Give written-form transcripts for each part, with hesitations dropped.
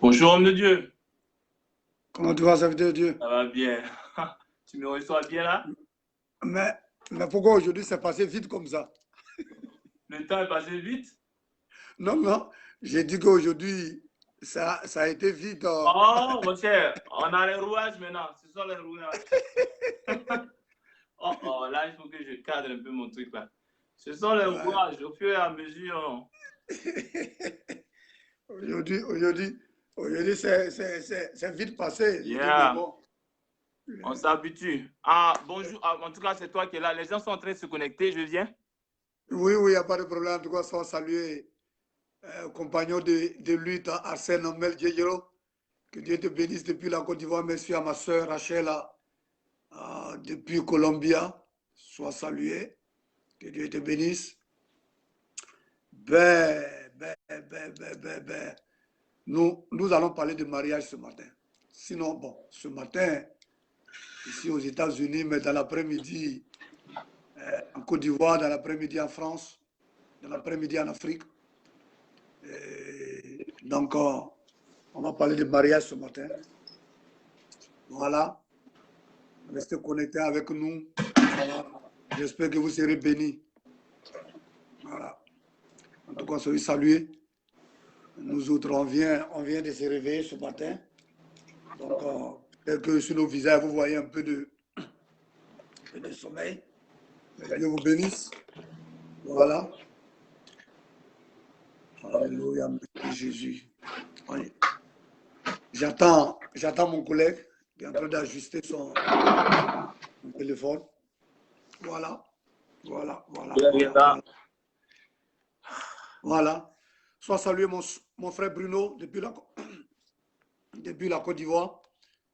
Bonjour, homme de Dieu. Comment tu vas, serviteur de Dieu? Ça va bien. Tu me reçois bien là? Mais, mais pourquoi aujourd'hui c'est passé vite comme ça? Le temps est passé vite. Non, non, j'ai dit qu'aujourd'hui ça a été vite. Oh, mon cher, on a les rouages maintenant. Ce sont les rouages. Oh, oh, là, il faut que je cadre un peu mon truc là. Ce sont les Ouais. rouages au fur et à mesure. Aujourd'hui c'est vite passé. J'ai dit, mais Yeah, bon. on s'habitue. Ah, bonjour. Ah, en tout cas, c'est toi qui es là. Les gens sont en train de se connecter. Je viens. Oui, oui, il n'y a pas de problème. En tout cas, soit saluer compagnon de lutte, Arsène Mel Djejero. Que Dieu te bénisse depuis la Côte d'Ivoire. Merci à ma soeur Rachel depuis Colombia. Sois salué. Que Dieu te bénisse. Ben. Nous allons parler de mariage ce matin. Sinon, bon, ce matin, ici aux États-Unis, mais dans l'après-midi en Côte d'Ivoire, dans l'après-midi en France, dans l'après-midi en Afrique. Donc, on va parler de mariage ce matin. Voilà. Restez connectés avec nous. Voilà. J'espère que vous serez bénis. Voilà. En tout cas, soyez salués. Nous autres, on vient de se réveiller ce matin. Donc, peut-être que sur nos visages, vous voyez un peu de sommeil. Que Dieu vous bénisse. Voilà. Alléluia, merci Jésus. Oui. J'attends mon collègue qui est en train d'ajuster son téléphone. Voilà. Voilà. Sois salué mon frère Bruno depuis la Côte d'Ivoire.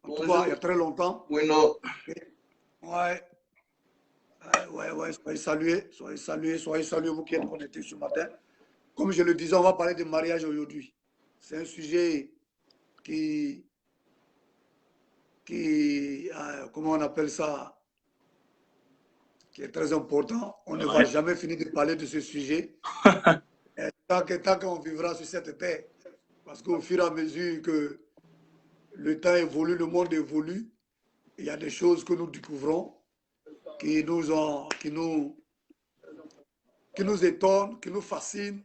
En tout cas, il y a très longtemps. Bueno. Ouais. Soyez salués, vous qui êtes connectés ce matin. Comme je le disais, on va parler de mariage aujourd'hui. C'est un sujet qui comment on appelle ça, qui est très important. On ne va jamais finir de parler de ce sujet. Tant qu'on vivra sur cette terre. Parce qu'au fur et à mesure que le temps évolue, le monde évolue, il y a des choses que nous découvrons qui nous étonnent, qui nous fascinent.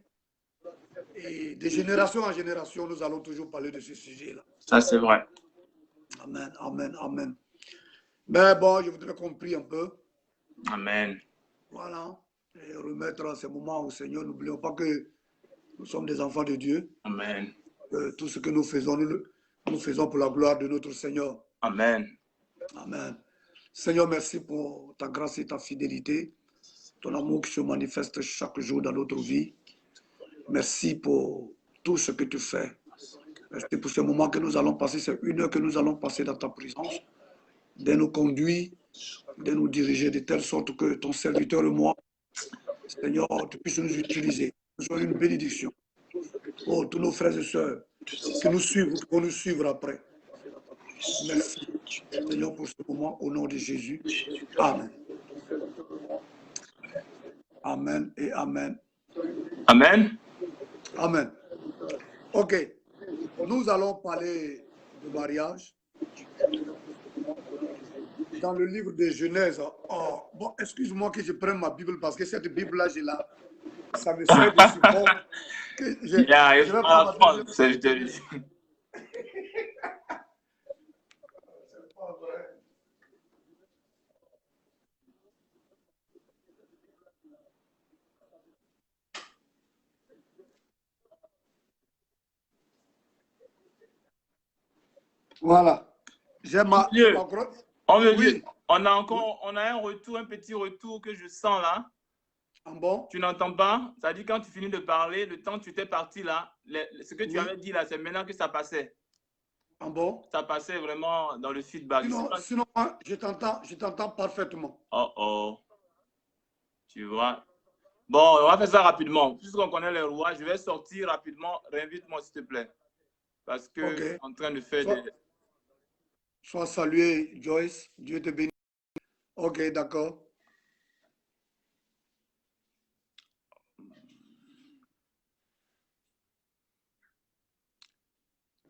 Et de génération en génération, nous allons toujours parler de ce sujet-là. Ça, c'est vrai. Amen. Mais bon, je voudrais qu'on prie un peu. Amen. Voilà. Et remettre ces moments au Seigneur. N'oublions pas que nous sommes des enfants de Dieu. Amen. Tout ce que nous faisons, nous faisons pour la gloire de notre Seigneur. Amen. Seigneur, merci pour ta grâce et ta fidélité, ton amour qui se manifeste chaque jour dans notre vie. Merci pour tout ce que tu fais. Merci pour ce moment que nous allons passer, c'est une heure que nous allons passer dans ta présence, de nous conduire, de nous diriger de telle sorte que ton serviteur et moi, Seigneur, tu puisses nous utiliser. Que ce soit une bénédiction. Oh, tous nos frères et sœurs qui nous suivent, qui vont nous suivre après. Merci, Seigneur, pour ce moment, au nom de Jésus. Amen. Amen et amen. Amen. Amen. Ok. Nous allons parler de mariage. Dans le livre de Genèse, bon, excuse-moi que je prenne ma Bible parce que cette Bible-là, j'ai là, ça me sert de support. Je vais prendre ma Bible. Voilà. J'ai ma oui. On a un petit retour que je sens là. Bon? Tu n'entends pas? Ça dit quand tu finis de parler, le temps que tu étais parti là, ce que tu avais dit là, c'est maintenant que ça passait. Bon? Ça passait vraiment dans le feedback. Sinon je t'entends parfaitement. Oh. Tu vois? Bon, on va faire ça rapidement. Puisqu'on connaît les rois, je vais sortir rapidement. Réinvite-moi s'il te plaît. Parce que je suis en train de faire des... Sois salué, Joyce. Dieu te bénisse. Ok, d'accord.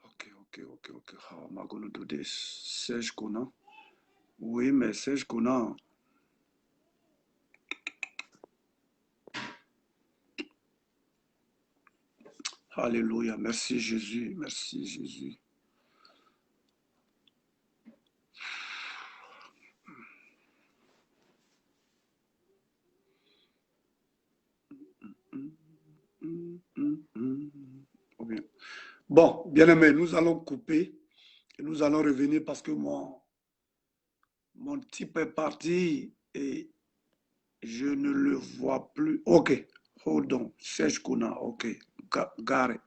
Ok. ok. How am I going to do this? Serge Conan. Oui, mais Serge Conan. Alléluia. Merci Jésus. Merci Jésus. Bon, bien-aimé, nous allons couper et nous allons revenir parce que mon type est parti et je ne le vois plus. Ok, hold on. Serge Kouna, ok. Gare.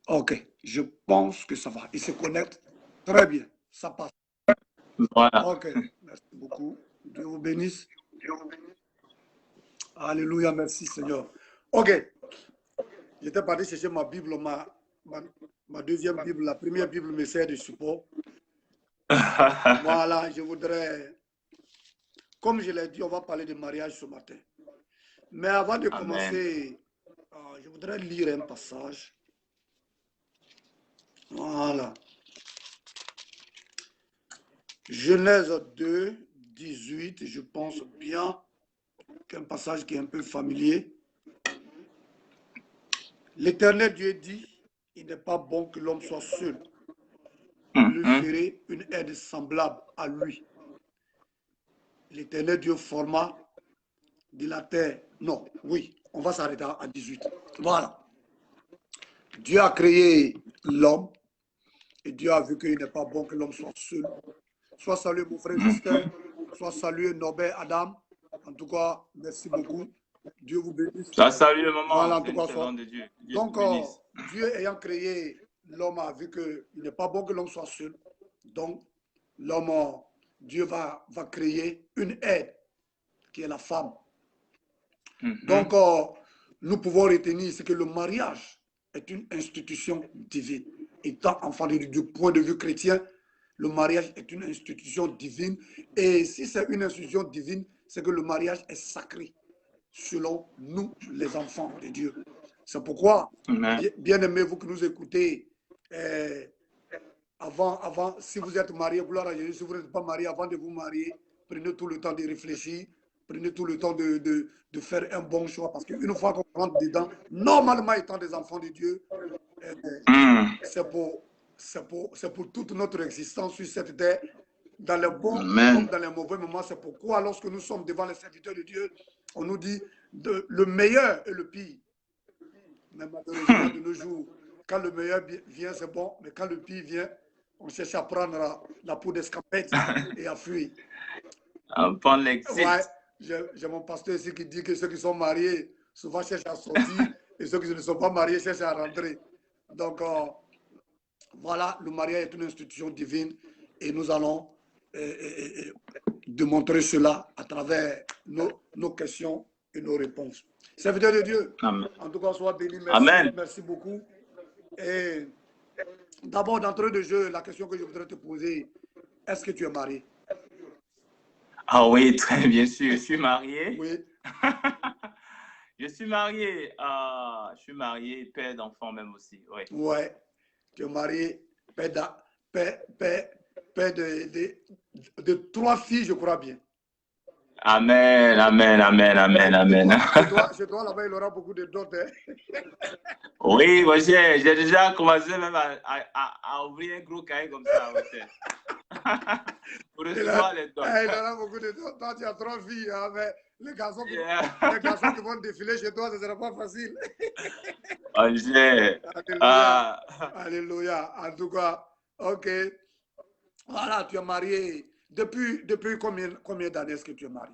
Ok, je pense que ça va. Il se connecte très bien. Ça passe. Voilà. Ok, merci beaucoup. Dieu vous bénisse. Alléluia, merci Seigneur. Ok, j'étais parti chercher ma Bible, ma deuxième Bible. La première Bible me sert de support. Voilà, je voudrais, comme je l'ai dit, on va parler de mariage ce matin. Mais avant de commencer, je voudrais lire un passage. Voilà. Genèse 2, 18, je pense bien qu'un passage qui est un peu familier. L'Éternel Dieu dit, il n'est pas bon que l'homme soit seul. Il lui ferait une aide semblable à lui. L'Éternel Dieu forma de la terre. Non, oui, on va s'arrêter à 18. Voilà. Dieu a créé l'homme et Dieu a vu qu'il n'est pas bon que l'homme soit seul. Soit salué mon frère Justin, soit salué Norbert Adam. En tout cas, merci beaucoup. Dieu vous bénisse. Ça salue le moment. Voilà, en tout cas, de Dieu. Donc, Dieu ayant créé l'homme a vu qu'il n'est pas bon que l'homme soit seul. Donc, l'homme, Dieu va créer une aide qui est la femme. Donc, nous pouvons retenir ce que le mariage est une institution divine. Étant enfant du point de vue chrétien, le mariage est une institution divine. Et si c'est une institution divine, c'est que le mariage est sacré, selon nous, les enfants de Dieu. C'est pourquoi, bien aimé, vous que nous écoutez, avant, si vous êtes marié, gloire à Jésus, si vous n'êtes pas marié, avant de vous marier, prenez tout le temps de réfléchir, prenez tout le temps de faire un bon choix, parce qu'une fois qu'on rentre dedans, normalement étant des enfants de Dieu, c'est pour toute notre existence sur cette terre, dans les bons comme dans les mauvais moments. C'est pourquoi lorsque nous sommes devant les serviteurs de Dieu, on nous dit le meilleur et le pire. Mais malheureusement, de nos jours, quand le meilleur vient, c'est bon, mais quand le pire vient, on cherche à prendre la peau d'escampette et à fuir. On prend l'exit. Ouais, j'ai mon pasteur ici qui dit que ceux qui sont mariés souvent cherchent à sortir et ceux qui ne sont pas mariés cherchent à rentrer. Donc, voilà, le mariage est une institution divine et nous allons démontrer cela à travers nos questions et nos réponses. Serviteur de Dieu, Amen. En tout cas, sois béni. Merci, Amen. Merci beaucoup. Et d'abord, d'entrée de jeu, la question que je voudrais te poser, est-ce que tu es marié? Ah oui, très bien sûr. Je suis marié. Oui. Je suis marié. Je suis marié, père d'enfants même aussi. Oui. Ouais. Tu es marié, père de 3 filles, je crois bien. Amen, amen, amen, amen, amen. Chez toi, là-bas, il aura beaucoup de dots. Hein? Oui, moi, j'ai déjà commencé même à ouvrir un gros cahier comme ça. Pour recevoir les dots. Il aura beaucoup de dots. Toi, tu as 3 filles, hein, mais les garçons qui vont défiler chez toi, ce ne sera pas facile. Alléluia. Alléluia. En tout cas, ok. Voilà, tu es marié. Depuis combien d'années est-ce que tu es marié?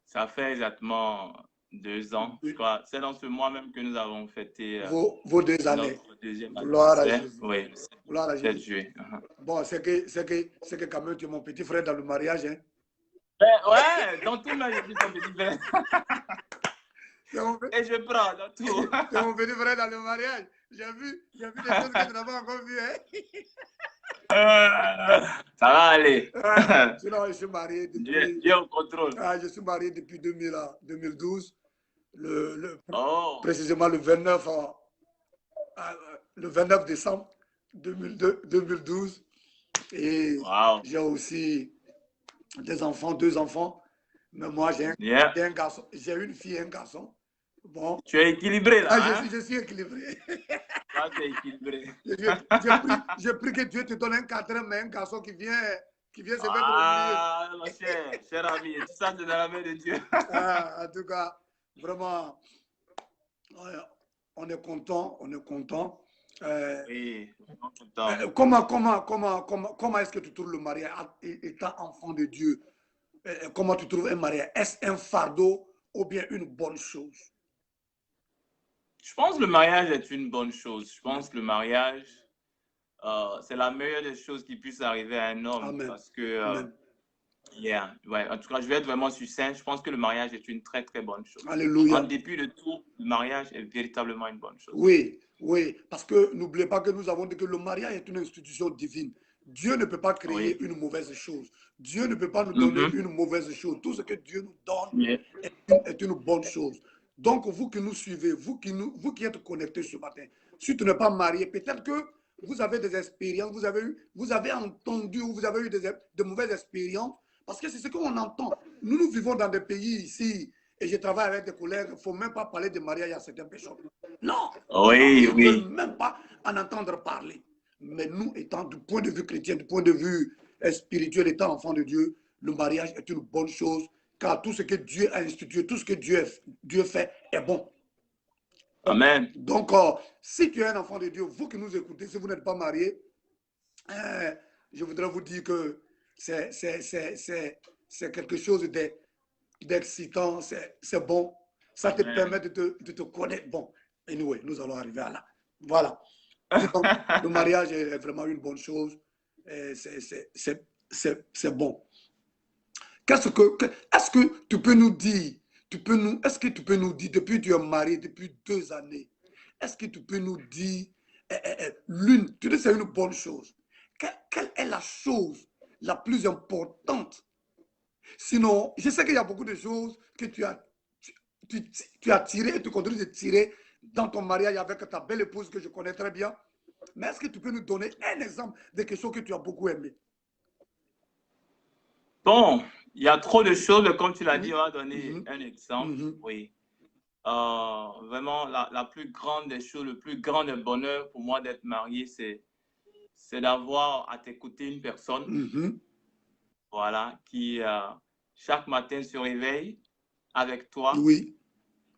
Ça fait exactement 2 ans, je crois. C'est dans ce mois même que nous avons fêté vos 2 années. Notre deuxième Gloire à Jésus. Oui, Gloire à Jésus. Juillet. Bon, c'est que quand même tu es mon petit frère dans le mariage. Hein? Ouais, dans tout, je suis ton petit frère. Et je prends dans tout. Tu es mon petit frère dans le mariage. J'ai vu des choses que tu n'as pas encore vues. Hein? Ça va aller. Sinon, je suis marié depuis... Dieu au contrôle. Je suis marié depuis 2012. Oh, précisément le 29 décembre 2012. Et wow. j'ai aussi des enfants, 2 enfants. Mais moi, j'ai Yeah. un garçon. J'ai une fille et un garçon. Bon. Tu es équilibré là, hein? Je suis équilibré. Là, tu es équilibré. J'ai pris que Dieu te donne un quatrième, mais un garçon qui vient se mettre au milieu. Ah, mon cher ami, tout ça, c'est dans la main de Dieu. En tout cas, vraiment, on est content, on est content. Oui, content. Comment est-ce que tu trouves le mariage étant enfant de Dieu? Comment tu trouves un mariage? Est-ce un fardeau ou bien une bonne chose? Je pense que le mariage est une bonne chose. Je pense que le mariage, c'est la meilleure des choses qui puisse arriver à un homme. Amen. Parce que, Amen. yeah, ouais, en tout cas, je vais être vraiment succinct. Je pense que le mariage est une très, très bonne chose. Alléluia. En dépit de tout, le mariage est véritablement une bonne chose. Oui, oui, parce que n'oubliez pas que nous avons dit que le mariage est une institution divine. Dieu ne peut pas créer une mauvaise chose. Dieu ne peut pas nous donner une mauvaise chose. Tout ce que Dieu nous donne est une bonne chose. Donc, vous qui nous suivez, vous qui êtes connectés ce matin, si tu n'es pas marié, peut-être que vous avez des expériences, vous avez entendu ou vous avez eu de mauvaises expériences, parce que c'est ce qu'on entend. Nous vivons dans des pays ici, et je travaille avec des collègues, il ne faut même pas parler de mariage à certaines personnes. Non, ils ne veulent même pas en entendre parler. Mais nous, étant du point de vue chrétien, du point de vue spirituel, étant enfant de Dieu, le mariage est une bonne chose, car tout ce que Dieu a institué, tout ce que Dieu fait est bon. Amen. Donc, si tu es un enfant de Dieu, vous qui nous écoutez, si vous n'êtes pas marié, je voudrais vous dire que c'est quelque chose d'excitant, c'est bon. Ça te permet de te connaître. Bon, anyway, nous allons arriver à là. Voilà. Donc, le mariage est vraiment une bonne chose. C'est bon. Est-ce que tu peux nous dire, est-ce que tu peux nous dire, depuis que tu es marié, depuis 2 années, est-ce que tu peux nous dire tu dis c'est une bonne chose. Quelle est la chose la plus importante? Sinon, je sais qu'il y a beaucoup de choses que tu as tirées et tu continues de tirer dans ton mariage avec ta belle épouse que je connais très bien. Mais est-ce que tu peux nous donner un exemple de quelque chose que tu as beaucoup aimé? Bon, il y a trop de choses, mais comme tu l'as dit, on va donner un exemple. Oui. Vraiment, la plus grande des choses, le plus grand des bonheurs pour moi d'être marié, c'est d'avoir à t'écouter une personne, voilà, qui chaque matin se réveille avec toi. Oui.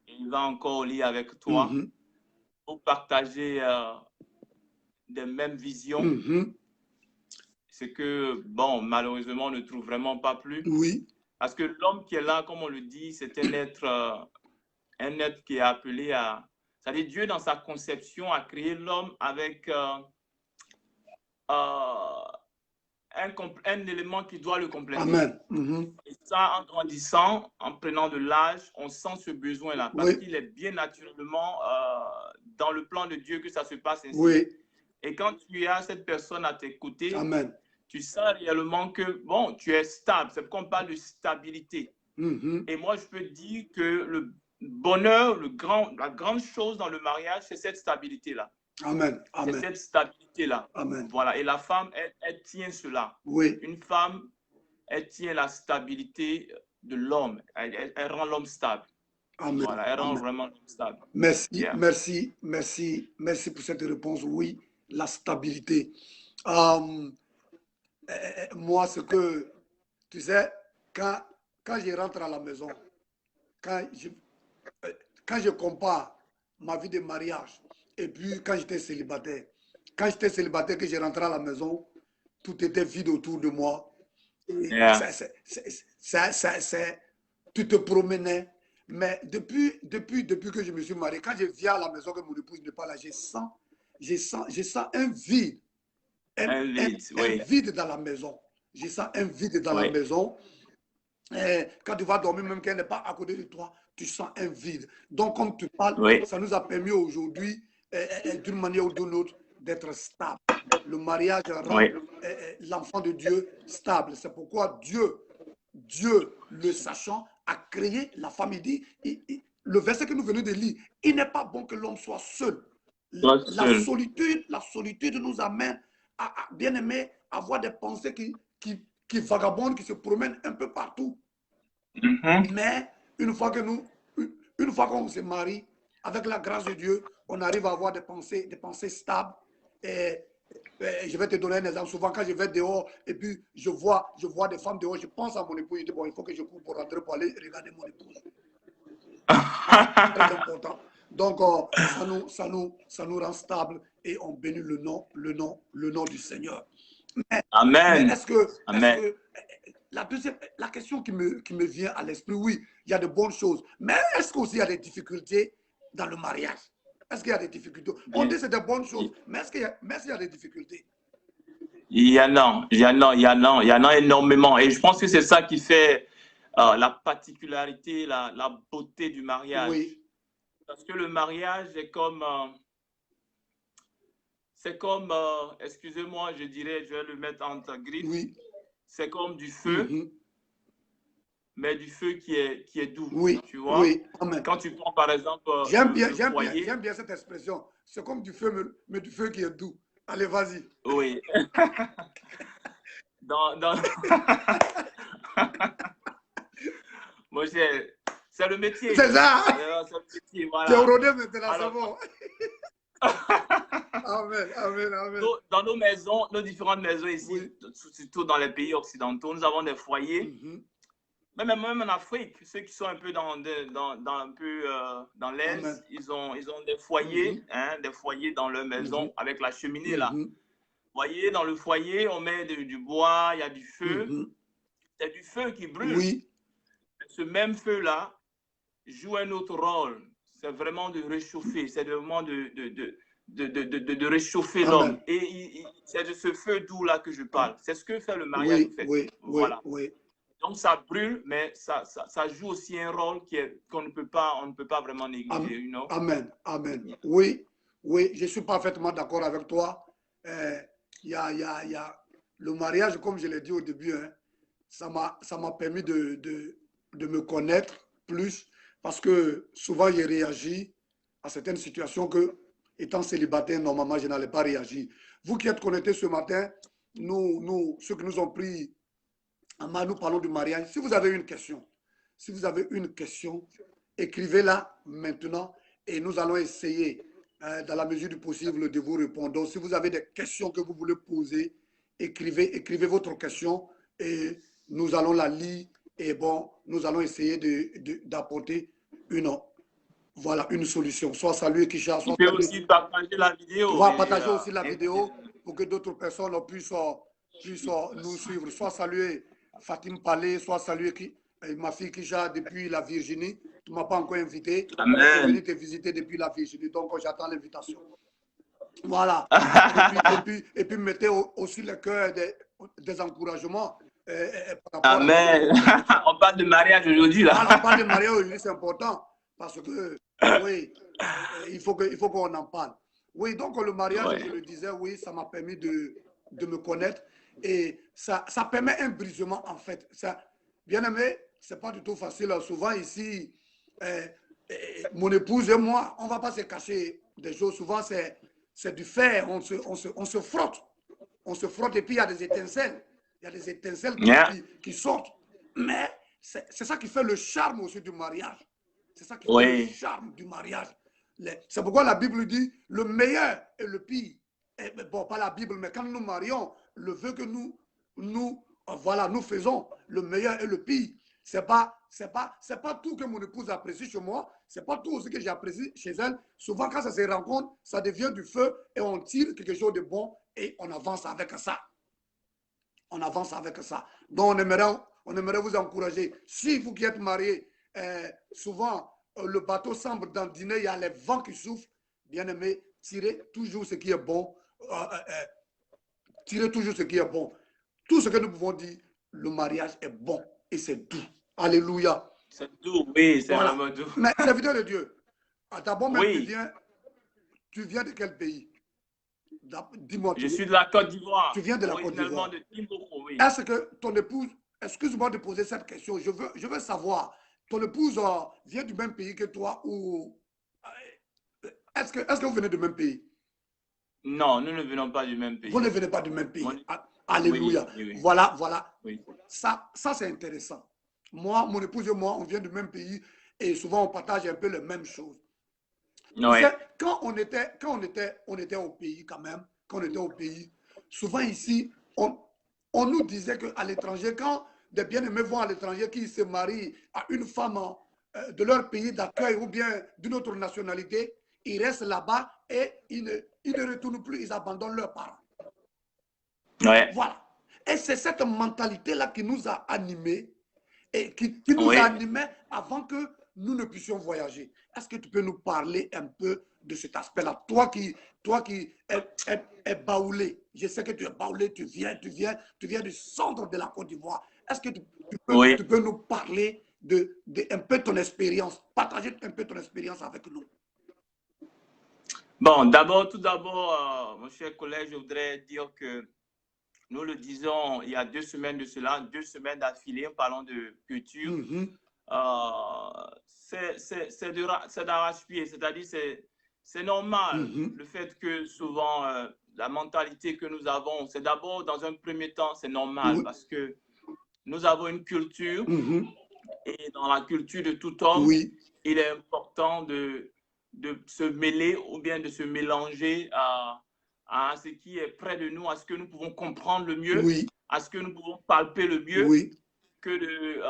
Et il va encore au lit avec toi pour partager des mêmes visions. Ce que, bon, malheureusement, on ne trouve vraiment pas plus. Oui. Parce que l'homme qui est là, comme on le dit, c'est un être qui est appelé à... C'est-à-dire Dieu, dans sa conception, a créé l'homme avec un élément qui doit le compléter. Amen. Et ça, en grandissant, en prenant de l'âge, on sent ce besoin-là. Parce qu'il est bien naturellement dans le plan de Dieu que ça se passe ainsi. Oui. Et quand tu as cette personne à t'écouter, Amen. Tu sens réellement que, bon, tu es stable. C'est pourquoi on parle de stabilité. Et moi, je peux dire que le bonheur, la grande chose dans le mariage, c'est cette stabilité-là. Amen. C'est cette stabilité-là. Amen. Voilà. Et la femme, elle tient cela. Oui. Une femme, elle tient la stabilité de l'homme. Elle rend l'homme stable. Amen. Voilà, elle rend vraiment l'homme stable. Merci, merci pour cette réponse. Oui, la stabilité. Moi, ce que, tu sais, quand je rentre à la maison, quand je compare ma vie de mariage et puis quand j'étais célibataire, que je rentrais à la maison, tout était vide autour de moi. Tu te promenais. Mais depuis que je me suis marié, quand je viens à la maison que mon épouse n'est pas là, je sens un vide. Un vide dans la maison. Je sens un vide dans la maison. Et quand tu vas dormir, même qu'elle n'est pas à côté de toi, tu sens un vide. Donc, comme tu parles, ça nous a permis aujourd'hui, d'une manière ou d'une autre, d'être stable. Le mariage rend l'enfant de Dieu stable. C'est pourquoi Dieu, le sachant, a créé la femme. Il dit, le verset que nous venons de lire, il n'est pas bon que l'homme soit seul. La solitude nous amène à bien aimer, avoir des pensées qui vagabondent, qui se promènent un peu partout. Mais une fois qu'on se marie, avec la grâce de Dieu, on arrive à avoir des pensées stables. Et je vais te donner un exemple. Souvent, quand je vais dehors et puis je vois des femmes dehors, je pense à mon épouse. Je dis, bon, il faut que je cours pour rentrer pour aller regarder mon épouse. Très important. Donc, ça nous rend stable et on bénit le nom du Seigneur. Amen. Mais est-ce que la question qui me vient à l'esprit, oui, il y a de bonnes choses, mais est-ce qu'aussi il y a des difficultés dans le mariage? Est-ce qu'il y a des difficultés? On dit que c'est de bonnes choses, mais est-ce qu'il y a des difficultés? Il y en a énormément. Et je pense que c'est ça qui fait la particularité, la beauté du mariage. Oui. Parce que le mariage est comme... excusez-moi, je dirais, je vais le mettre entre griffes. Oui. C'est comme du feu, mais du feu qui est doux. Oui, tu vois? Oui, amen. Quand tu prends par exemple j'aime bien cette expression. C'est comme du feu, mais du feu qui est doux. Allez, vas-y. Oui. Moi, c'est le métier. C'est ça. C'est le métier, voilà. Tu es rodé maintenant, c'est bon. Amen, amen, amen. Dans nos maisons, nos différentes maisons ici, surtout dans les pays occidentaux, nous avons des foyers. Même en Afrique, ceux qui sont un peu dans l'Est, ils ont des foyers, des foyers dans leur maison avec la cheminée là. Vous voyez, dans le foyer, on met du bois, il y a du feu. C'est du feu qui brûle. Oui. Ce même feu-là joue un autre rôle. C'est vraiment de réchauffer, c'est vraiment de réchauffer l'homme. Et c'est de ce feu doux-là que je parle. C'est ce que fait le mariage, en fait. Voilà. Donc, ça brûle, mais ça joue aussi un rôle qu'on ne peut pas vraiment négliger. You know? Amen, amen. Oui, je suis parfaitement d'accord avec toi. Y a le mariage, comme je l'ai dit au début, ça m'a permis de me connaître plus, parce que souvent, j'ai réagi à certaines situations que, étant célibataire, normalement, je n'allais pas réagir. Vous qui êtes connectés ce matin, ceux qui nous ont pris en main, nous parlons du mariage. Si vous avez une question, écrivez-la maintenant et nous allons essayer, dans la mesure du possible, de vous répondre. Donc, si vous avez des questions que vous voulez poser, écrivez votre question et nous allons la lire. Et bon, nous allons essayer d'apporter une solution. Soit saluer Kisha, soit saluer. Aussi partager la vidéo. On va partager aussi la vidéo pour que d'autres personnes puissent nous suivre. Soit saluer Fatim Palais, soit saluer ma fille Kisha depuis la Virginie. Tu ne m'as pas encore invité. Amen. Je suis venu te visiter depuis la Virginie, donc j'attends l'invitation. Voilà. et puis mettez aussi le cœur des encouragements. Amen. On parle de mariage aujourd'hui là. On parle de mariage aujourd'hui, c'est important parce que oui, il faut qu'on en parle. Oui, donc le mariage, je le disais, oui, ça m'a permis de me connaître et ça permet un brisement en fait. Bien aimé, c'est pas du tout facile. Souvent ici, mon épouse et moi, on va pas se cacher des choses. Souvent c'est du fer, on se frotte. On se frotte et puis il y a des étincelles. Il y a des étincelles qui sortent. Mais c'est ça qui fait le charme aussi du mariage. C'est ça qui fait le charme du mariage. C'est pourquoi la Bible dit le meilleur et le pire. Bon, pas la Bible, mais quand nous nous marions, le vœu que nous faisons, le meilleur et le pire. C'est pas tout que mon épouse apprécie chez moi. C'est pas tout aussi que j'apprécie chez elle. Souvent, quand ça se rencontre, ça devient du feu et on tire quelque chose de bon et on avance avec ça. On avance avec ça. Donc, on aimerait vous encourager. Si vous qui êtes mariés, souvent, le bateau semble dandiner, il y a les vents qui soufflent. Bien aimé, tirez toujours ce qui est bon. Tirez toujours ce qui est bon. Tout ce que nous pouvons dire, le mariage est bon et c'est doux. Alléluia. C'est doux, oui, c'est vraiment doux. Mais serviteur de Dieu, d'abord même, tu viens de quel pays? Dis-moi. Je suis de la Côte d'Ivoire. Tu viens de la Côte d'Ivoire. De Timbuktu, oui. Est-ce que ton épouse, excuse-moi de poser cette question, je veux savoir, ton épouse vient du même pays que toi ou est-ce que vous venez du même pays? Non, nous ne venons pas du même pays. Vous ne venez pas du même pays. Oui, Alléluia. oui, oui. Voilà, voilà. Oui. Ça c'est intéressant. Moi, mon épouse et moi, on vient du même pays et souvent on partage un peu les mêmes choses. Tu sais, quand on était au pays quand même, quand on était au pays, souvent ici, on nous disait qu'à l'étranger, quand des bien-aimés vont à l'étranger, qu'ils se marient à une femme de leur pays d'accueil ou bien d'une autre nationalité, ils restent là-bas et ils ne retournent plus, ils abandonnent leurs parents. Ouais. Voilà. Et c'est cette mentalité-là qui nous a animés et qui nous a animés avant que nous ne puissions voyager. Est-ce que tu peux nous parler un peu de cet aspect-là? Toi qui es baoulé, je sais que tu es baoulé, tu viens du centre de la Côte d'Ivoire. Est-ce que tu peux nous parler de un peu ton expérience, partager un peu ton expérience avec nous? Bon, tout d'abord, mon cher collègue, je voudrais dire que nous le disons il y a 2 semaines de cela, 2 semaines d'affilée, en parlant de culture. C'est d'arrache-pied, c'est-à-dire c'est normal. Le fait que souvent la mentalité que nous avons, c'est d'abord dans un premier temps, c'est normal parce que nous avons une culture et dans la culture de tout homme, il est important de se mêler ou bien de se mélanger à ce qui est près de nous, à ce que nous pouvons comprendre le mieux, à ce que nous pouvons palper le mieux, que de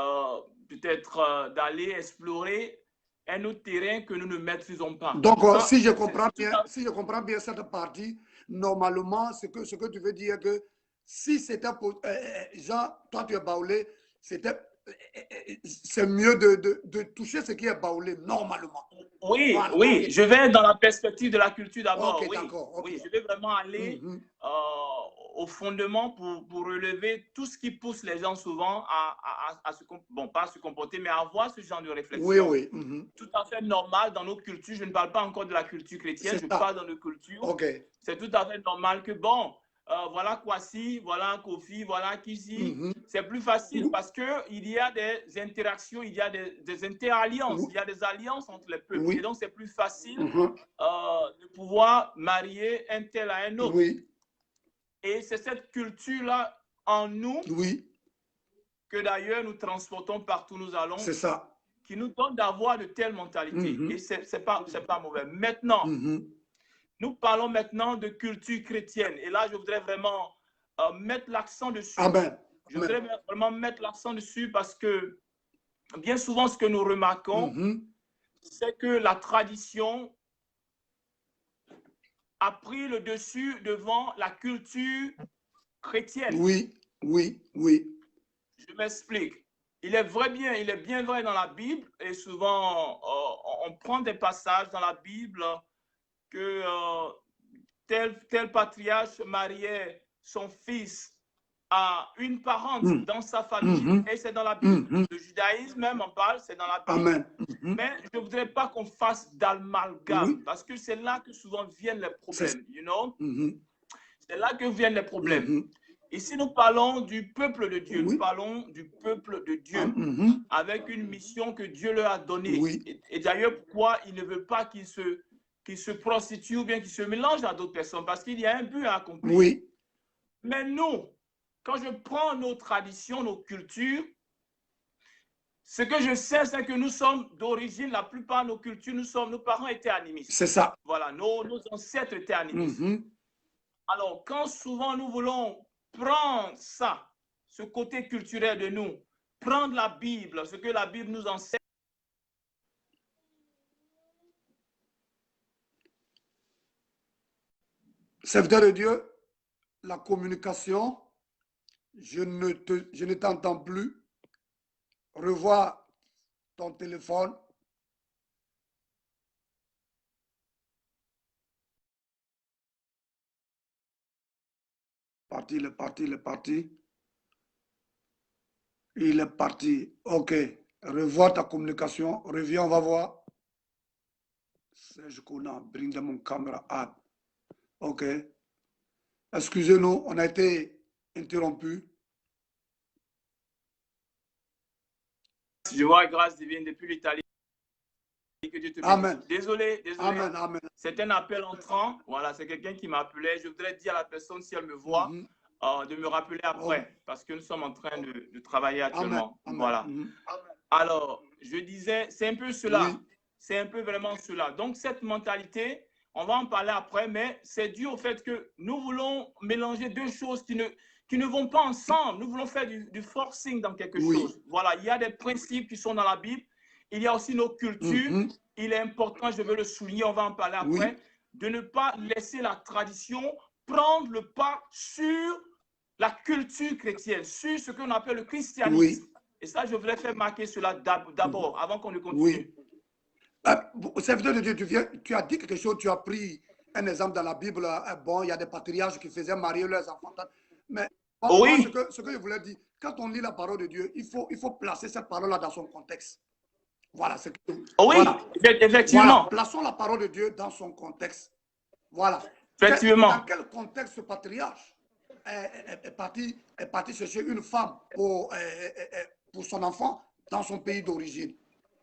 peut-être d'aller explorer un autre terrain que nous ne maîtrisons pas. Donc, si je comprends bien cette partie, normalement, ce que tu veux dire que si c'était pour Jean, toi tu es baoulé, c'est mieux de toucher ce qui est baoulé normalement. Oui, voilà, oui, je vais dans la perspective de la culture d'abord. Oui, je vais vraiment aller au fondement pour relever tout ce qui pousse les gens souvent à se, bon, pas à se comporter, mais à avoir ce genre de réflexion. Tout à fait normal dans nos cultures. Je ne parle pas encore de la culture chrétienne, je parle dans nos cultures. C'est tout à fait normal que, bon, voilà Kwasi, voilà Kofi, voilà Kisi. C'est plus facile parce qu'il y a des interactions, il y a des interalliances, il y a des alliances entre les peuples. Et donc, c'est plus facile de pouvoir marier un tel à un autre. Et c'est cette culture-là en nous que d'ailleurs nous transportons partout où nous allons. C'est ça. Qui nous donne d'avoir de telles mentalités. Et c'est pas mauvais. Maintenant, nous parlons maintenant de culture chrétienne. Et là, je voudrais vraiment mettre l'accent dessus. Je voudrais vraiment mettre l'accent dessus parce que bien souvent, ce que nous remarquons, c'est que la tradition a pris le dessus devant la culture chrétienne. Oui. Je m'explique. Il est bien vrai dans la Bible, et souvent on prend des passages dans la Bible que tel patriarche mariait son fils à une parente dans sa famille, et c'est dans la Bible. Le judaïsme même en parle, c'est dans la Bible. Mais je ne voudrais pas qu'on fasse d'amalgame, parce que c'est là que souvent viennent les problèmes, you know? C'est là que viennent les problèmes. Ici, nous parlons du peuple de Dieu. Nous parlons du peuple de Dieu avec une mission que Dieu leur a donnée. Et d'ailleurs, pourquoi il ne veut pas qu'ils se prostituent ou bien qu'ils se mélangent à d'autres personnes? Parce qu'il y a un but à accomplir. Mais nous, quand je prends nos traditions, nos cultures, ce que je sais, c'est que nous sommes d'origine, la plupart de nos cultures, nos parents étaient animistes. C'est ça. Voilà, nos ancêtres étaient animistes. Alors, quand souvent nous voulons prendre ça, ce côté culturel de nous, prendre la Bible, ce que la Bible nous enseigne. Serviteur de Dieu, la communication, je ne t'entends plus. Revois ton téléphone. Il est parti. Il est parti. OK. Revois ta communication. Reviens, on va voir. Serge Kona, bring mon caméra up. OK. Excusez-nous, on a été interrompu. je vois grâce divine depuis l'Italie. Que Dieu te bénisse. Amen. Désolé. Amen, amen. C'est un appel entrant. Voilà, c'est quelqu'un qui m'appelait. Je voudrais dire à la personne, si elle me voit, de me rappeler après, parce que nous sommes en train de travailler actuellement. Amen. Voilà. Alors, je disais, c'est un peu cela. Oui. C'est un peu vraiment cela. Donc, cette mentalité, on va en parler après, mais c'est dû au fait que nous voulons mélanger deux choses qui ne vont pas ensemble. Nous voulons faire du forcing dans quelque chose. Voilà, il y a des principes qui sont dans la Bible. Il y a aussi nos cultures. Il est important, je veux le souligner, on va en parler après, de ne pas laisser la tradition prendre le pas sur la culture chrétienne, sur ce qu'on appelle le christianisme. Et ça, je voudrais faire marquer cela d'abord, avant qu'on ne continue. Serviteur de Dieu, tu as dit quelque chose, tu as pris un exemple dans la Bible. Bon, il y a des patriarches qui faisaient marier leurs enfants. Mais bon, ce que je voulais dire, quand on lit la parole de Dieu, il faut placer cette parole-là dans son contexte. Voilà. Voilà. Effectivement. Voilà. Plaçons la parole de Dieu dans son contexte. Voilà. Effectivement. Dans quel contexte ce patriarche est parti chercher une femme pour son enfant dans son pays d'origine?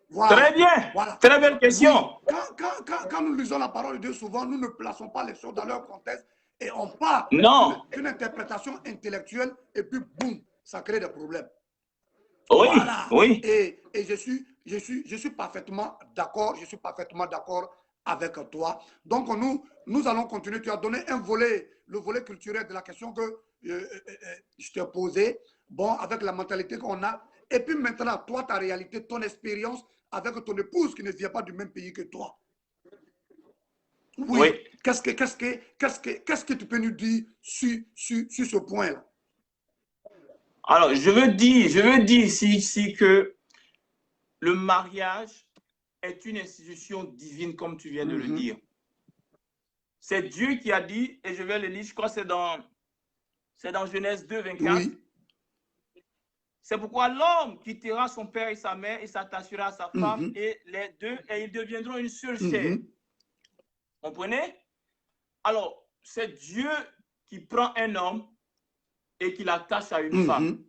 Voilà. Très bien. Voilà. Très belle question. Oui. Quand nous lisons la parole de Dieu, souvent, nous ne plaçons pas les choses dans leur contexte et on part d'une interprétation intellectuelle et puis boum, ça crée des problèmes. Oui, voilà. Oui. Et je suis parfaitement d'accord. Je suis parfaitement d'accord avec toi. Donc, nous allons continuer. Tu as donné un volet, le volet culturel de la question que je t'ai posée. Bon, avec la mentalité qu'on a. Et puis maintenant, toi, ta réalité, ton expérience avec ton épouse qui ne vient pas du même pays que toi. Oui. Qu'est-ce que tu peux nous dire sur ce point-là? Alors, je veux dire ici que le mariage est une institution divine, comme tu viens de le dire. C'est Dieu qui a dit, et je vais le lire, je crois que c'est dans Genèse 2, 24. Oui. C'est pourquoi l'homme quittera son père et sa mère et s'attachera à sa femme et les deux, et ils deviendront une seule chair. Comprenez? Alors, c'est Dieu qui prend un homme et qui l'attache à une femme.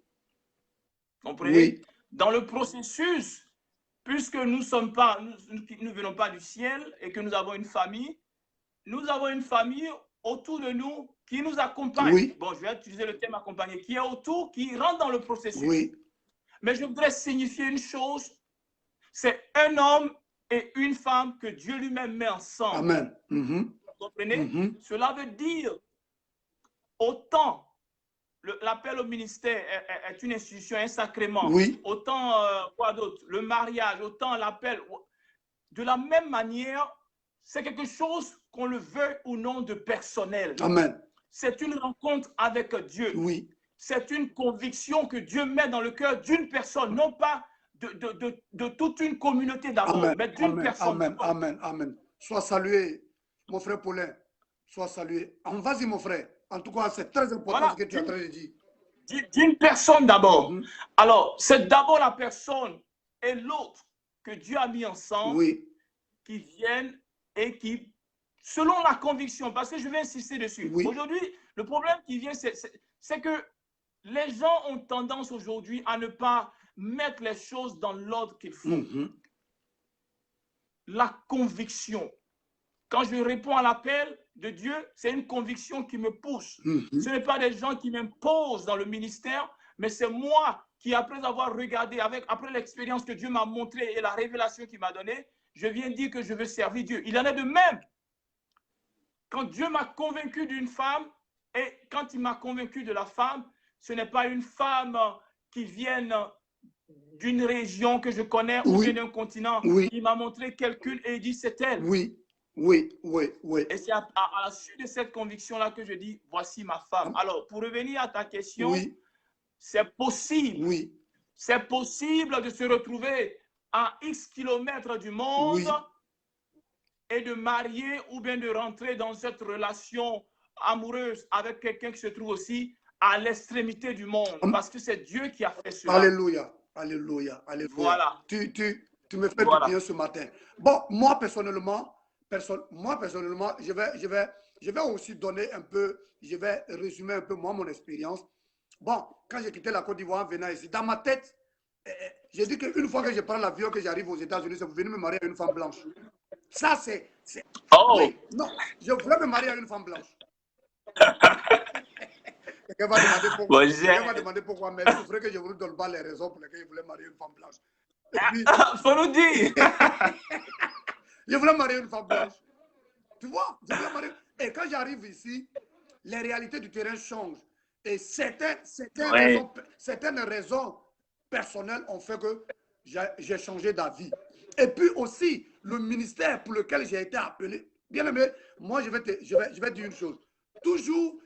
Comprenez? Oui. Dans le processus, puisque nous ne venons pas du ciel et que nous avons une famille autour de nous qui nous accompagne. Oui. Bon, je vais utiliser le terme accompagner, qui est autour, qui rentre dans le processus. Oui. Mais je voudrais signifier une chose, c'est un homme et une femme que Dieu lui-même met ensemble. Amen. Vous comprenez? Cela veut dire, autant l'appel au ministère est une institution, un sacrement. Oui. Autant, quoi d'autre? Le mariage, autant l'appel. De la même manière, c'est quelque chose, qu'on le veuille ou non, de personnel. Amen. C'est une rencontre avec Dieu. Oui. C'est une conviction que Dieu met dans le cœur d'une personne, non pas de toute une communauté d'abord, mais d'une personne. Amen, amen, amen. Sois salué, mon frère Paulin. Sois salué. Vas-y, mon frère. En tout cas, c'est très important ce que tu es en train de dire. D'une personne d'abord. Alors, c'est d'abord la personne et l'autre que Dieu a mis ensemble, qui viennent et qui, selon la conviction, parce que je vais insister dessus. Aujourd'hui, le problème qui vient, c'est que les gens ont tendance aujourd'hui à ne pas mettre les choses dans l'ordre qu'il faut. La conviction. Quand je réponds à l'appel de Dieu, c'est une conviction qui me pousse. Ce n'est pas des gens qui m'imposent dans le ministère, mais c'est moi qui, après avoir regardé, après l'expérience que Dieu m'a montrée et la révélation qu'il m'a donnée, je viens dire que je veux servir Dieu. Il en est de même. Quand Dieu m'a convaincu d'une femme, et quand il m'a convaincu de la femme, ce n'est pas une femme qui vient d'une région que je connais ou bien d'un continent. Il m'a montré quelqu'un et il dit c'est elle. Oui. Et c'est à la suite de cette conviction-là que je dis, voici ma femme. Alors, pour revenir à ta question, c'est possible. C'est possible de se retrouver à X kilomètres du monde et de marier ou bien de rentrer dans cette relation amoureuse avec quelqu'un qui se trouve aussi à l'extrémité du monde. Parce que c'est Dieu qui a fait cela. Alléluia, alléluia, alléluia. Voilà. Tu me fais du bien ce matin. Bon, moi personnellement, je vais aussi donner un peu, je vais résumer un peu moi mon expérience. Bon, quand j'ai quitté la Côte d'Ivoire en venant ici, dans ma tête, J'ai dit qu'une fois que je prends l'avion, que j'arrive aux États-Unis, c'est pour venir me marier à une femme blanche. Ça, c'est... Oh! Oui, non, je voulais me marier à une femme blanche. Quelqu'un va demander pourquoi. Quelqu'un va demander pourquoi, mais il faudrait que je vous donne pas les raisons pour lesquelles je voulais marier une femme blanche. Puis, faut nous dire! Je voulais marier une femme blanche. Tu vois, je voulais marier. Et quand j'arrive ici, les réalités du terrain changent. Et certaines raisons personnelles ont fait que j'ai changé d'avis. Et puis aussi, le ministère pour lequel j'ai été appelé, bien aimé, moi je vais dire une chose. Toujours,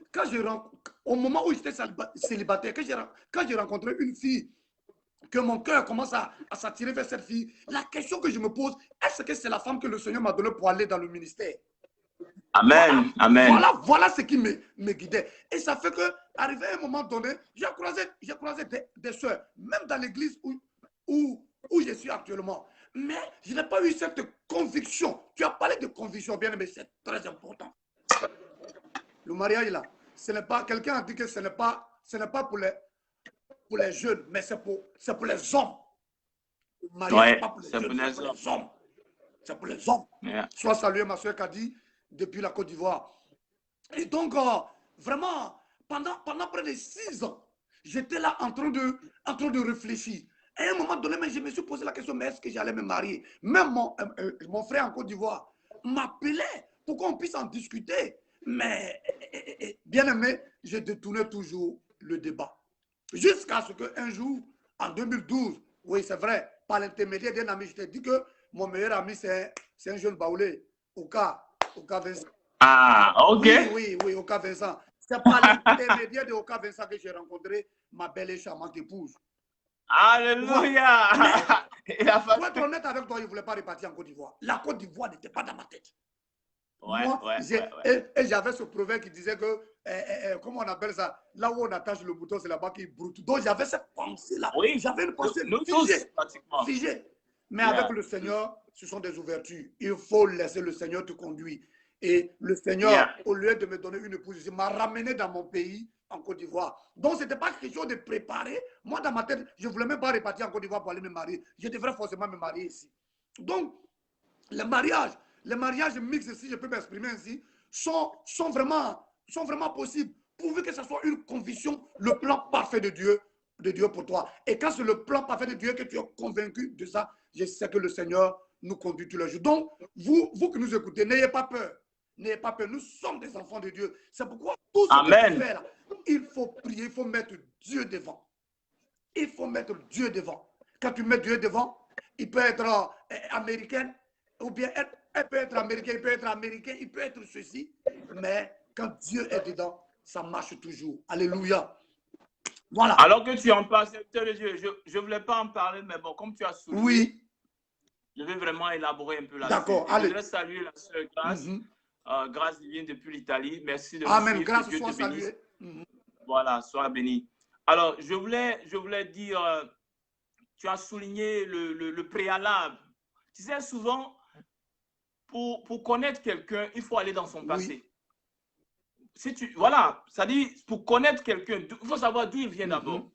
au moment où j'étais célibataire, quand j'ai rencontré une fille, que mon cœur commence à s'attirer vers cette fille, la question que je me pose, est-ce que c'est la femme que le Seigneur m'a donnée pour aller dans le ministère? Amen, amen. Voilà ce qui me guidait. Et ça fait que, arrivé à un moment donné, j'ai croisé des soeurs, même dans l'église où je suis actuellement. Mais je n'ai pas eu cette conviction. Tu as parlé de conviction, bien aimé, c'est très important. Le mariage là, ce n'est pas, quelqu'un a dit que ce n'est pas pour les jeunes, mais c'est pour les hommes. Le mariage, Ouais, pas pour les jeunes, c'est pour les hommes. C'est pour les hommes. Yeah. Sois salué, ma soeur Kadi, depuis la Côte d'Ivoire. Et donc, vraiment, pendant près de 6 ans, j'étais là en train de réfléchir. À un moment donné, je me suis posé la question, mais est-ce que j'allais me marier? Même mon frère en Côte d'Ivoire m'appelait pour qu'on puisse en discuter. Mais, bien aimé, je détournais toujours le débat. Jusqu'à ce qu'un jour, en 2012, oui, c'est vrai, par l'intermédiaire d'un ami, je t'ai dit que mon meilleur ami, c'est un jeune baoulé, Oka Vincent. Ah, ok. Oui, Oka Vincent. C'est par l'intermédiaire de Oka Vincent que j'ai rencontré ma belle et charmante épouse. Alléluia! Pour être honnête avec toi, je ne voulais pas repartir en Côte d'Ivoire. La Côte d'Ivoire n'était pas dans ma tête. Et j'avais ce proverbe qui disait que, comment on appelle ça, là où on attache le bouton, c'est là-bas qu'il broute. Donc j'avais cette pensée-là. Oui, j'avais une pensée figée. Mais avec le Seigneur, ce sont des ouvertures. Il faut laisser le Seigneur te conduire. Et le Seigneur, au lieu de me donner une épouse, il m'a ramené dans mon pays, en Côte d'Ivoire. Donc, ce n'était pas question de préparer. Moi, dans ma tête, je ne voulais même pas repartir en Côte d'Ivoire pour aller me marier. Je devrais forcément me marier ici. Donc, les mariages mixtes, si je peux m'exprimer ainsi, sont vraiment possibles, pourvu que ce soit une conviction, le plan parfait de Dieu pour toi. Et quand c'est le plan parfait de Dieu que tu es convaincu de ça, je sais que le Seigneur nous conduit tous les jours. Donc, vous qui nous écoutez, n'ayez pas peur. N'ayez pas peur. Nous sommes des enfants de Dieu. C'est pourquoi tout ce que tu fais là, il faut prier, il faut mettre Dieu devant. Il faut mettre Dieu devant. Quand tu mets Dieu devant, il peut être américain, ou bien elle peut être américain, il peut être américain, il peut être ceci. Mais quand Dieu est dedans, ça marche toujours. Alléluia. Voilà. Alors que tu en parles, je ne voulais pas en parler, mais bon, comme tu as souligné, oui, je vais vraiment élaborer un peu là-dessus. D'accord, allez. Je voudrais saluer la sœur Grâce. Grâce vient depuis l'Italie. Merci de Amen. nous suivre. Grâce Dieu soit te bénisse. salué. Voilà, sois béni. Alors, je voulais dire, tu as souligné le préalable. Tu sais, souvent, pour connaître quelqu'un, il faut aller dans son passé. Si voilà, ça dit, pour connaître quelqu'un, il faut savoir d'où il vient d'abord.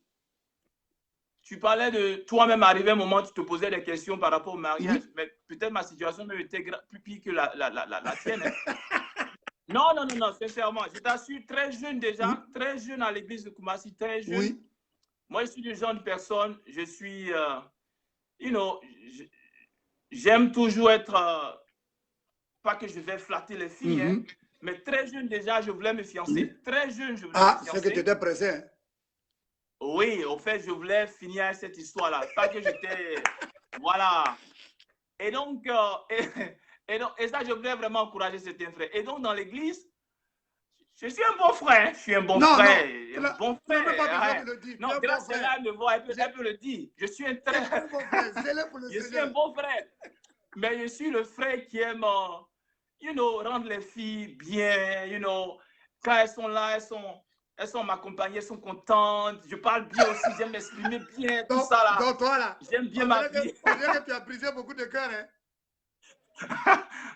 Tu parlais de toi-même arrivé un moment, tu te posais des questions par rapport au mariage, mais peut-être ma situation même était plus pire que la tienne. Hein. Non, sincèrement, je t'assure, très jeune déjà, très jeune à l'église de Koumassi, très jeune. Moi, je suis du genre de personne, je suis, j'aime toujours être, pas que je vais flatter les filles, hein, mais très jeune déjà, je voulais me fiancer. Très jeune, je voulais me fiancer. C'est que tu étais pressé. Oui, au fait, je voulais finir cette histoire-là. Pas que j'étais... Voilà. Et donc, et ça, je voulais vraiment encourager certains frères. Et donc, dans l'église, je suis un bon frère. Je suis un bon frère. Un bon frère. Non, grâce à elle me voit, elle peut le dire. Je suis un très... Je suis un bon frère. Mais je suis le frère qui aime, rendre les filles bien, quand elles sont là, elles sont m'accompagner, elles sont contentes. Je parle bien aussi, j'aime m'exprimer bien, tout ça là. Donc toi là, j'aime bien ma vie. On dirait que tu as brisé beaucoup de cœurs, hein?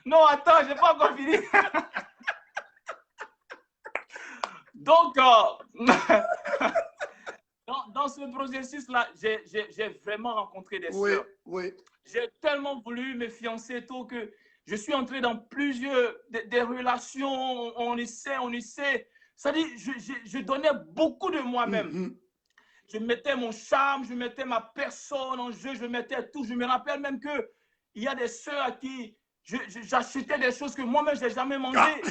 Non, attends, je n'ai pas encore fini. Donc, dans ce processus-là, j'ai vraiment rencontré des sœurs. Oui. J'ai tellement voulu me fiancer tôt que je suis entré dans plusieurs des relations. On essaie. Ça dit, je donnais beaucoup de moi-même. Je mettais mon charme, je mettais ma personne en jeu, je mettais tout. Je me rappelle même qu'il y a des sœurs à qui j'achetais des choses que moi-même, je n'ai jamais mangées.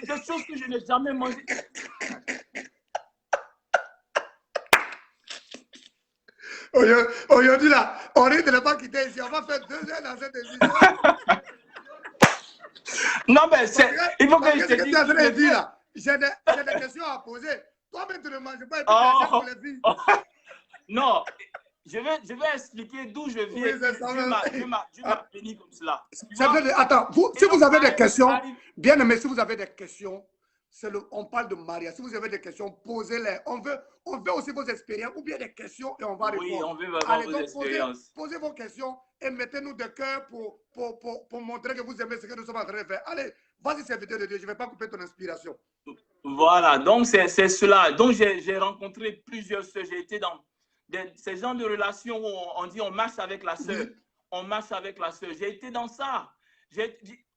Des choses que je n'ai jamais mangées. Aujourd'hui, là, on risque de ne pas quitter ici. On va faire 2 heures dans cette émission. Non, mais il faut que je te dise. Ce que tu es en train de dire là, j'ai des questions à poser. Toi-même, tu ne manges pas et puis tu pour les filles. Non, je vais expliquer d'où je viens. Oui, Dieu m'a béni comme cela. Attends, si vous avez des questions, bien aimé, si vous avez des questions, on parle de mariage. Si vous avez des questions, posez-les. On veut aussi vos expériences ou bien des questions et on va répondre. Oui, on veut vraiment vos expériences. Posez vos questions et mettez-nous de cœur pour montrer que vous aimez ce que nous sommes en train de faire. Allez, vas-y, serviteur de Dieu, je ne vais pas couper ton inspiration. Voilà, donc c'est cela. Donc j'ai rencontré plusieurs sœurs. J'ai été dans ces genres de relations où on dit on marche avec la sœur. Oui. On marche avec la sœur. J'ai été dans ça.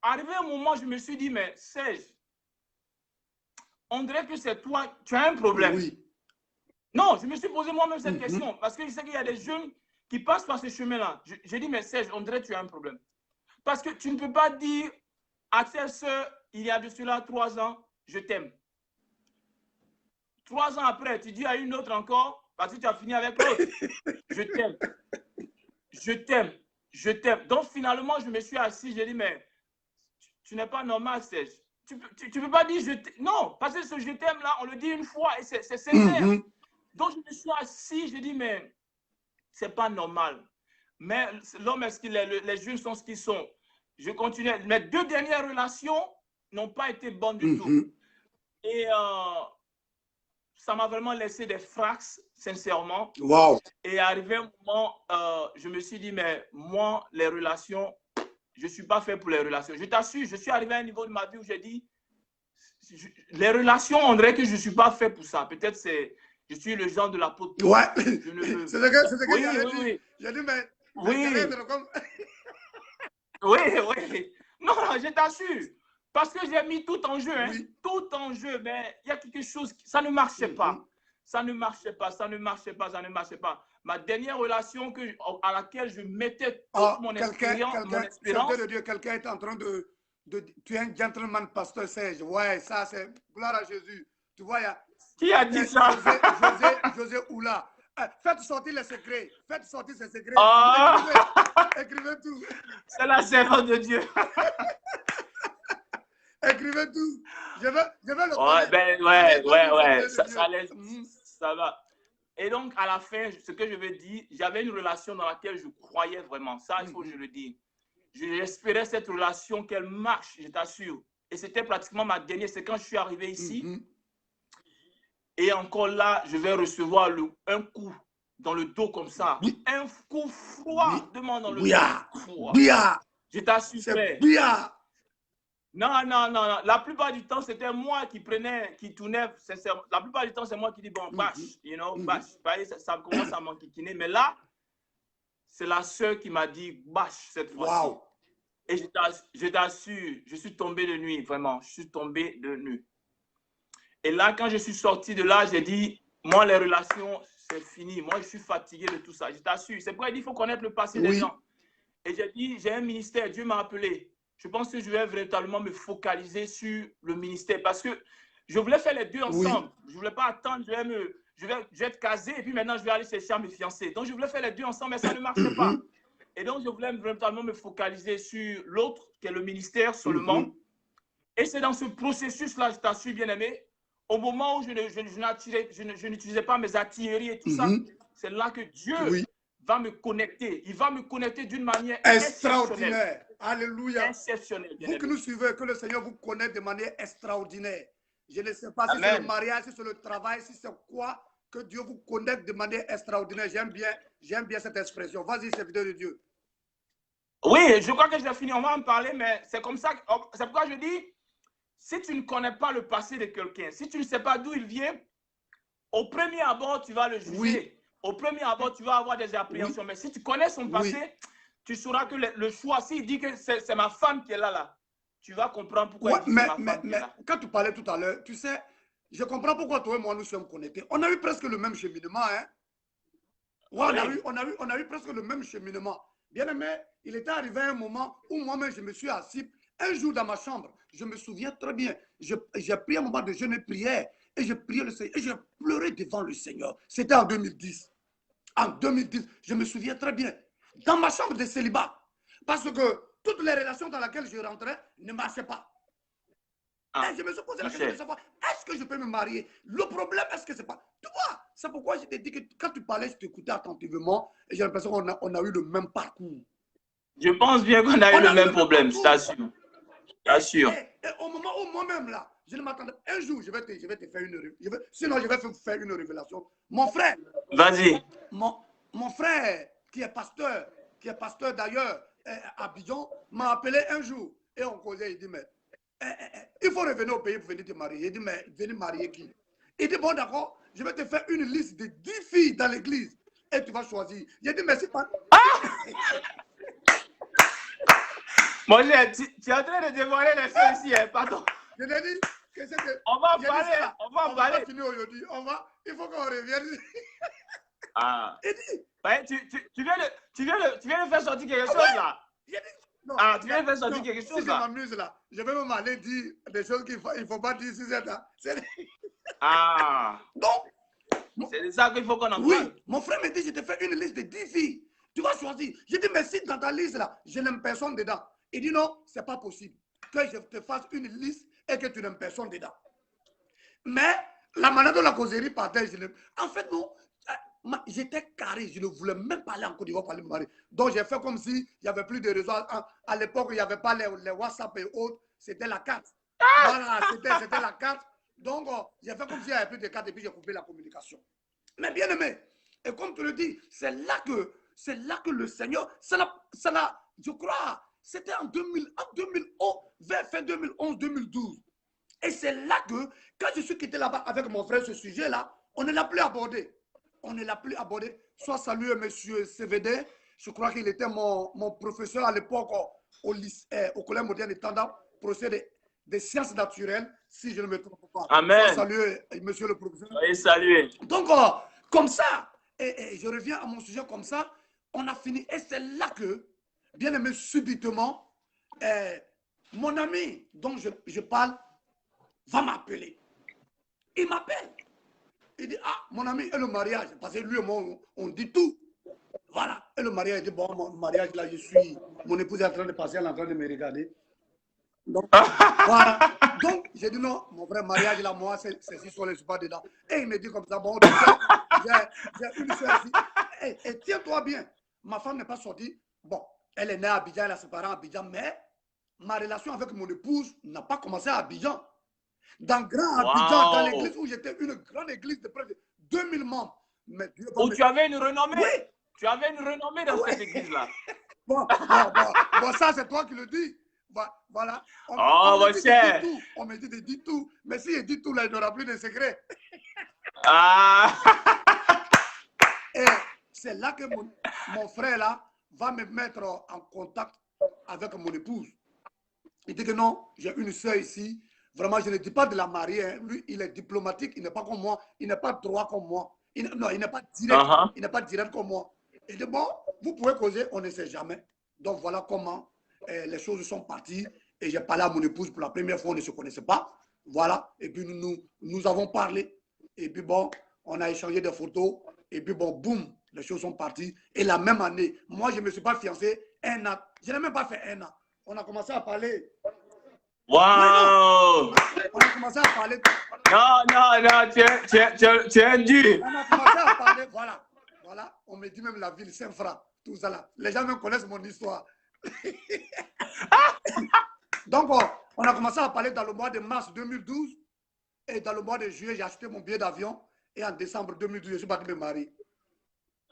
Arrivé un moment, je me suis dit, mais Serge, on dirait que c'est toi, tu as un problème. Oui. Non, je me suis posé moi-même cette question parce que je sais qu'il y a des jeunes qui passent par ce chemin-là. J'ai dit, mais Serge, on dirait que tu as un problème. Parce que tu ne peux pas dire à ta sœur, il y a de cela 3 ans, je t'aime. 3 ans après, tu dis à une autre encore, parce que tu as fini avec l'autre, je t'aime. Je t'aime. Je t'aime. Donc finalement, je me suis assis, j'ai dit, mais tu n'es pas normal, Serge. Tu peux pas dire je t'aime. Non, parce que ce je t'aime là, on le dit une fois et c'est sincère. Donc je me suis assis, j'ai dit, mais c'est pas normal. Mais l'homme, est-ce qu'il est, les jeunes sont ce qu'ils sont. Je continue. Mes 2 dernières relations n'ont pas été bonnes du tout. Et ça m'a vraiment laissé des frax, sincèrement. Wow. Et arrivé un moment, je me suis dit, mais moi, les relations, je ne suis pas fait pour les relations. Je t'assure, je suis arrivé à un niveau de ma vie où j'ai dit, les relations, on dirait que je ne suis pas fait pour ça. Peut-être je suis le genre de la peau de ouais. Je ne veux... C'est ce que j'avais dit. Oui. J'ai dit, mais... Oui. Oui. Non, je t'assure. Parce que j'ai mis tout en jeu. Hein. Oui. Tout en jeu. Mais il y a quelque chose... Ça ne marchait pas. Ça ne marchait pas. Ma dernière relation à laquelle je mettais toute mon expérience, mon espérance... de Dieu, quelqu'un est en train de... Tu es un gentleman, pasteur Serge. Ouais, ça, c'est... Gloire à Jésus. Tu vois, il y a... Qui a dit ça? José Oula. Faites sortir les secrets. Faites sortir ces secrets. Écrivez tout. C'est la servante de Dieu. Écrivez tout. Je veux le connaître. Ouais. Ça va. Et donc, à la fin, ce que je veux dire, j'avais une relation dans laquelle je croyais vraiment. Ça, il faut que je le dise. J'espérais cette relation qu'elle marche, je t'assure. Et c'était pratiquement ma dernière. C'est quand je suis arrivé ici. Et encore là, je vais recevoir un coup dans le dos comme ça. Oui. Un coup froid dans le dos. Je t'assure. Non. La plupart du temps, c'était moi qui tournais. La plupart du temps, c'est moi qui dis, bon, bâche, bâche. Ça commence à m'enquiquiner. Mais là, c'est la sœur qui m'a dit, bâche, cette fois-ci. Wow. Et je t'assure, je suis tombé de nuit, vraiment. Je suis tombé de nuit. Et là, quand je suis sorti de là, j'ai dit, moi, les relations, c'est fini. Moi, je suis fatigué de tout ça. Je t'assure. C'est pourquoi il dit, il faut connaître le passé des gens. Et j'ai dit, j'ai un ministère, Dieu m'a appelé. Je pense que je vais véritablement me focaliser sur le ministère parce que je voulais faire les deux ensemble. Je ne voulais pas attendre, je vais être casé et puis maintenant, je vais aller chercher à me fiancer. Donc, je voulais faire les deux ensemble, mais ça ne marchait pas. Et donc, je voulais véritablement me focaliser sur l'autre, qui est le ministère seulement. Et c'est dans ce processus-là, je t'assure, bien-aimé, au moment où je n'utilisais pas mes artilleries et tout ça, c'est là que Dieu va me connecter. Il va me connecter d'une manière extraordinaire. Alléluia. Exceptionnelle. Vous qui nous suivez, que le Seigneur vous connaisse de manière extraordinaire. Je ne sais pas si c'est le mariage, si c'est le travail, si c'est quoi, que Dieu vous connecte de manière extraordinaire. J'aime bien cette expression. Vas-y, serviteur de Dieu. Oui, je crois que j'ai fini. On va en parler, mais c'est comme ça. C'est pourquoi je dis, si tu ne connais pas le passé de quelqu'un, si tu ne sais pas d'où il vient, au premier abord, tu vas le juger. Oui. Au premier abord, tu vas avoir des appréhensions. Oui. Mais si tu connais son passé, oui, tu sauras que le choix, s'il dit que c'est ma femme qui est là, tu vas comprendre pourquoi il dit c'est ma femme qui est là. Quand tu parlais tout à l'heure, tu sais, je comprends pourquoi toi et moi nous sommes connectés. On a eu presque le même cheminement, hein? Ouais, oui. on a eu presque le même cheminement. Bien aimé, il était arrivé un moment où moi-même je me suis assis un jour dans ma chambre. Je me souviens très bien. J'ai pris un moment de jeûne et prière et j'ai prié le Seigneur et j'ai pleuré devant le Seigneur. C'était en 2010. En 2010, je me souviens très bien. Dans ma chambre de célibat. Parce que toutes les relations dans lesquelles je rentrais ne marchaient pas. Et je me suis posé la question de savoir, est-ce que je peux me marier? Le problème, est-ce que c'est pas... Tu vois, c'est pourquoi je t'ai dit que quand tu parlais, je t'écoutais attentivement et j'ai l'impression qu'on a eu le même parcours. Je pense bien qu'on a eu le même problème, je t'assure. Et au moment où moi-même, là, je ne m'attendais pas. Un jour, je vais te faire une révélation. Sinon, je vais faire une révélation. Mon frère... Vas-y. Mon frère, qui est pasteur d'ailleurs à Abidjan, m'a appelé un jour et on causait. Il dit, mais il faut revenir au pays pour venir te marier. Il dit, mais venir marier qui? Il dit, bon, d'accord, je vais te faire une liste de 10 filles dans l'église et tu vas choisir. J'ai dit, merci pas. Moi, tu es en train de dévoiler les choses ici, hein, pardon. Je t'ai dit que c'était. On va en parler, on va en parler. On va finir aujourd'hui. Il faut qu'on revienne. Ah. Ouais, tu viens de faire sortir quelque chose là. Non, tu viens de faire sortir quelque chose là. Si je m'amuse là, je vais même aller dire des choses qu'il ne faut pas dire sur cette. Donc, c'est de ça qu'il faut qu'on en parle. Oui, mon frère me dit, je te fais une liste de 10 filles. Tu vas choisir. Je dis, mais si dans ta liste là, je n'aime personne dedans. Il dit, non, ce n'est pas possible que je te fasse une liste et que tu n'aimes personne dedans. Mais la manière dont la causerie partait, en fait, non. J'étais carré, je ne voulais même pas aller en Côte d'Ivoire pour aller me marier. Donc j'ai fait comme s'il n'y avait plus de réseau. À l'époque, il n'y avait pas les WhatsApp et autres, c'était la carte. Voilà, c'était la carte. Donc j'ai fait comme s'il n'y avait plus de carte et puis j'ai coupé la communication. Mais bien aimé, et comme tu le dis, c'est là que le Seigneur, je crois, c'était en 2011, vers fin 2011-2012. Et c'est là que, quand je suis quitté là-bas avec mon frère, ce sujet-là, on ne l'a plus abordé. On ne l'a plus abordé. Soit salué M. CVD, je crois qu'il était mon professeur à l'époque au Collège moderne de Tanda, professeur des sciences naturelles, si je ne me trompe pas. Amen. Soit salué, monsieur le professeur. Soyez salué. Donc, comme ça, et je reviens à mon sujet comme ça, on a fini. Et c'est là que, bien aimé, subitement, mon ami dont je parle va m'appeler. Il m'appelle. Il dit, ah, mon ami, et le mariage? Parce que lui et moi, on dit tout. Voilà. Et le mariage, il dit, bon, mon mariage, là, mon épouse est en train de passer, elle est en train de me regarder. Donc, voilà. Donc, j'ai dit, non, mon vrai mariage, là, moi, c'est si sur les pas dedans. Et il me dit comme ça, bon, j'ai une soeur ici. Et tiens-toi bien, ma femme n'est pas sortie. Bon, elle est née à Abidjan, elle a ses parents à Abidjan, mais ma relation avec mon épouse n'a pas commencé à Abidjan. Dans Grand Abidjan, dans l'église où j'étais, une grande église de près de 2000 membres. Mais Dieu où tu avais une renommée. Oui. Tu avais une renommée dans cette église-là. Bon, ça, c'est toi qui le dis. Voilà. On me dit de dire tout. Mais si je dis tout, là, il n'y aura plus de secret. Et c'est là que mon frère, là, va me mettre en contact avec mon épouse. Il dit que non, j'ai une soeur ici. Vraiment, je ne dis pas de la marier. Hein. Lui, il est diplomatique, il n'est pas comme moi. Il n'est pas droit comme moi. Non, il n'est pas direct. Il n'est pas direct comme moi. Il dit, bon, vous pouvez causer, on ne sait jamais. Donc, voilà comment les choses sont parties. Et j'ai parlé à mon épouse pour la première fois, on ne se connaissait pas. Voilà. Et puis, nous avons parlé. Et puis, bon, on a échangé des photos. Et puis, bon, boum, les choses sont parties. Et la même année, moi, je ne me suis pas fiancé un an. Je n'ai même pas fait un an. On a commencé à parler. Wow! On a commencé à parler. Non, tu es dur. On a commencé à parler, voilà. On me dit même la ville, Saint-Fra, tout ça là. Les gens même connaissent mon histoire. Donc, on a commencé à parler dans le mois de mars 2012. Et dans le mois de juillet, j'ai acheté mon billet d'avion. Et en décembre 2012, je suis parti me marier.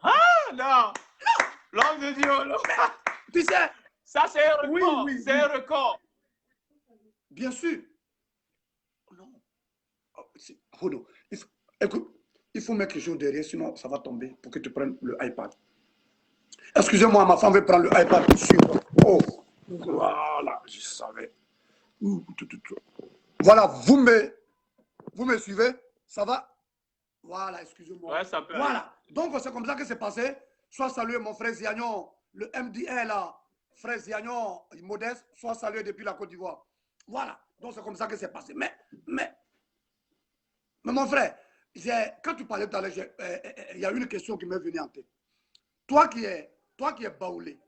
Ah, non! L'homme de Dieu, tu sais, ça c'est un record. Oui. C'est un record. Bien sûr. Non. Oh, non. Écoute, il faut mettre quelque chose derrière, sinon ça va tomber pour que tu prennes le iPad. Excusez-moi, ma femme veut prendre le iPad pour suivre. Oh, voilà, je savais. Voilà, vous me suivez? Ça va? Voilà, excusez-moi. Ouais, ça peut voilà. aller. Donc, c'est comme ça que c'est passé. Sois salué, mon frère Ziagnon, le MDL, là, frère Ziagnon, modeste, sois salué depuis la Côte d'Ivoire. Voilà. Donc, c'est comme ça que c'est passé. Mais mon frère, quand tu parlais tout à l'heure, il y a une question qui m'est venue en tête. Toi qui es baoulé,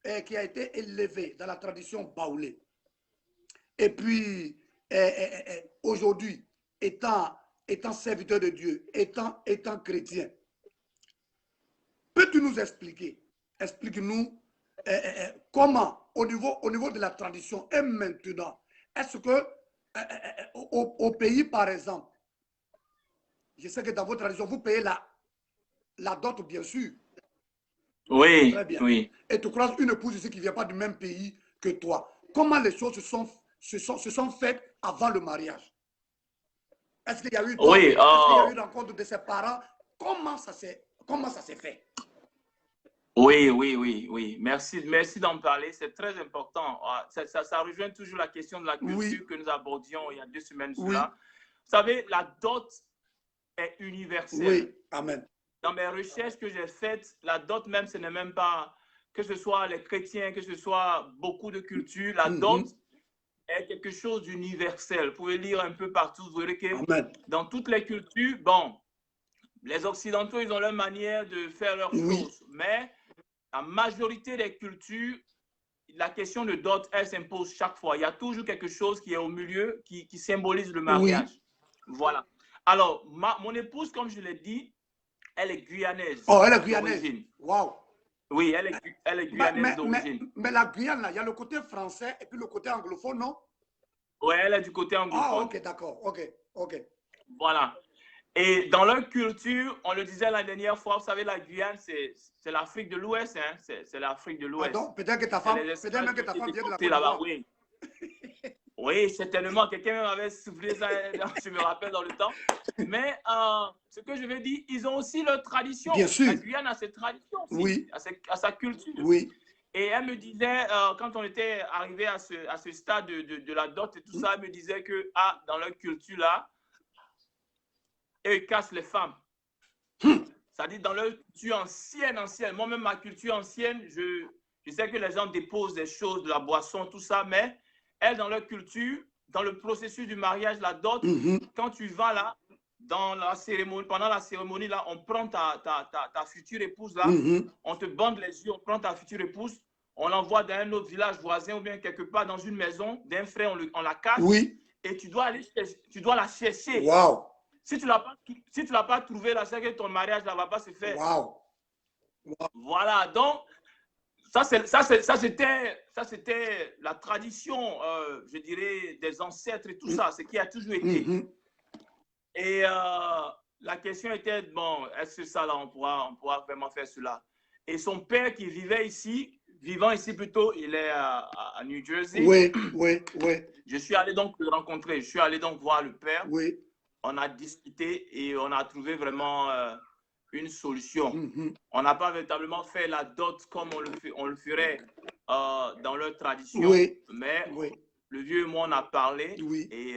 et qui a été élevé dans la tradition baoulé, et puis aujourd'hui, étant serviteur de Dieu, étant chrétien, peux-tu nous expliquer, explique-nous comment, au niveau de la tradition, et maintenant, est-ce que au pays, par exemple, je sais que dans votre tradition, vous payez la dot, bien sûr. Oui, très bien. Oui. Et tu croises une épouse ici qui ne vient pas du même pays que toi. Comment les choses se sont faites avant le mariage? Est-ce qu'il y a eu Oui, est-ce qu'il y a eu rencontre de ses parents? Comment ça s'est fait? Oui. Merci d'en parler. C'est très important. Ça rejoint toujours la question de la culture que nous abordions il y a 2 semaines. Vous savez, la dot est universelle. Oui, amen. Dans mes recherches que j'ai faites, la dot même, ce n'est même pas, que ce soit les chrétiens, que ce soit beaucoup de cultures, la dot est quelque chose d'universel. Vous pouvez lire un peu partout, vous verrez que dans toutes les cultures, bon, les Occidentaux, ils ont leur manière de faire leurs choses, mais la majorité des cultures, la question de dot, elle s'impose chaque fois. Il y a toujours quelque chose qui est au milieu, qui symbolise le mariage. Voilà. Alors, mon épouse, comme je l'ai dit, elle est guyanaise. Oh, elle est guyanaise. Waouh. Oui, elle est guyanaise d'origine. Mais la Guyane, là, il y a le côté français et puis le côté anglophone, non? Oui, elle est du côté anglophone. Ah, ok, d'accord. Ok. Voilà. Et dans leur culture, on le disait la dernière fois, vous savez, la Guyane, c'est l'Afrique de l'Ouest. Hein? C'est l'Afrique de l'Ouest. Pardon, peut-être que ta femme vient de la Côte d'Ivoire. Oui, certainement. Quelqu'un même avait soufflé ça, je me rappelle dans le temps. Mais ce que je veux dire, ils ont aussi leur tradition. Bien sûr. La Guyane a ses traditions aussi, à sa culture. Oui. Et elle me disait, quand on était arrivé à ce stade de la dot et tout ça, elle me disait que dans leur culture là, ils cassent les femmes. C'est-à-dire dans leur culture ancienne. Moi-même, ma culture ancienne, je sais que les gens déposent des choses, de la boisson, tout ça, mais elles, dans leur culture, dans le processus du mariage, la dot, quand tu vas là, dans la cérémonie, pendant la cérémonie, là, on prend ta future épouse, là, on te bande les yeux, on prend ta future épouse, on l'envoie dans un autre village voisin ou bien quelque part dans une maison d'un frère, on la cache, et tu dois la chercher. Wow. Si tu l'as pas trouvé, là, c'est que ton mariage ne va pas se faire. Wow. Voilà, donc, ça c'était la tradition, je dirais, des ancêtres et tout ça, ce qui a toujours été. Et la question était, bon, est-ce que ça, là, on pourra vraiment faire cela? Et son père qui vivant ici plutôt, il est à New Jersey. Oui. Je suis allé donc le rencontrer, je suis allé donc voir le père. Oui. On a discuté et on a trouvé vraiment une solution. On n'a pas véritablement fait la dot comme on le ferait dans leur tradition, mais le vieux et moi, on a parlé et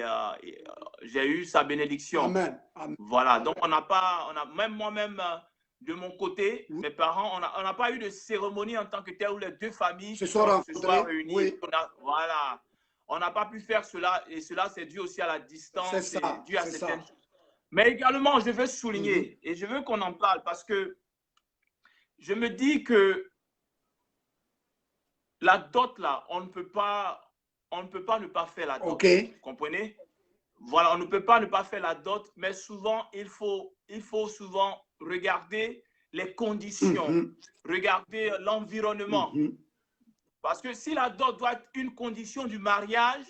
j'ai eu sa bénédiction. Amen. Voilà, donc même moi-même, de mon côté, mes parents, on n'a pas eu de cérémonie en tant que telle où les deux familles se soient réunies. Voilà. On n'a pas pu faire cela et cela, c'est dû aussi à la distance, c'est dû à certaines choses. Mais également, je veux souligner et je veux qu'on en parle parce que je me dis que la dot, là, on ne peut pas ne pas faire la dot. Vous comprenez? Voilà, on ne peut pas ne pas faire la dot, mais souvent, il faut souvent regarder les conditions, regarder l'environnement. Parce que si la dot doit être une condition du mariage,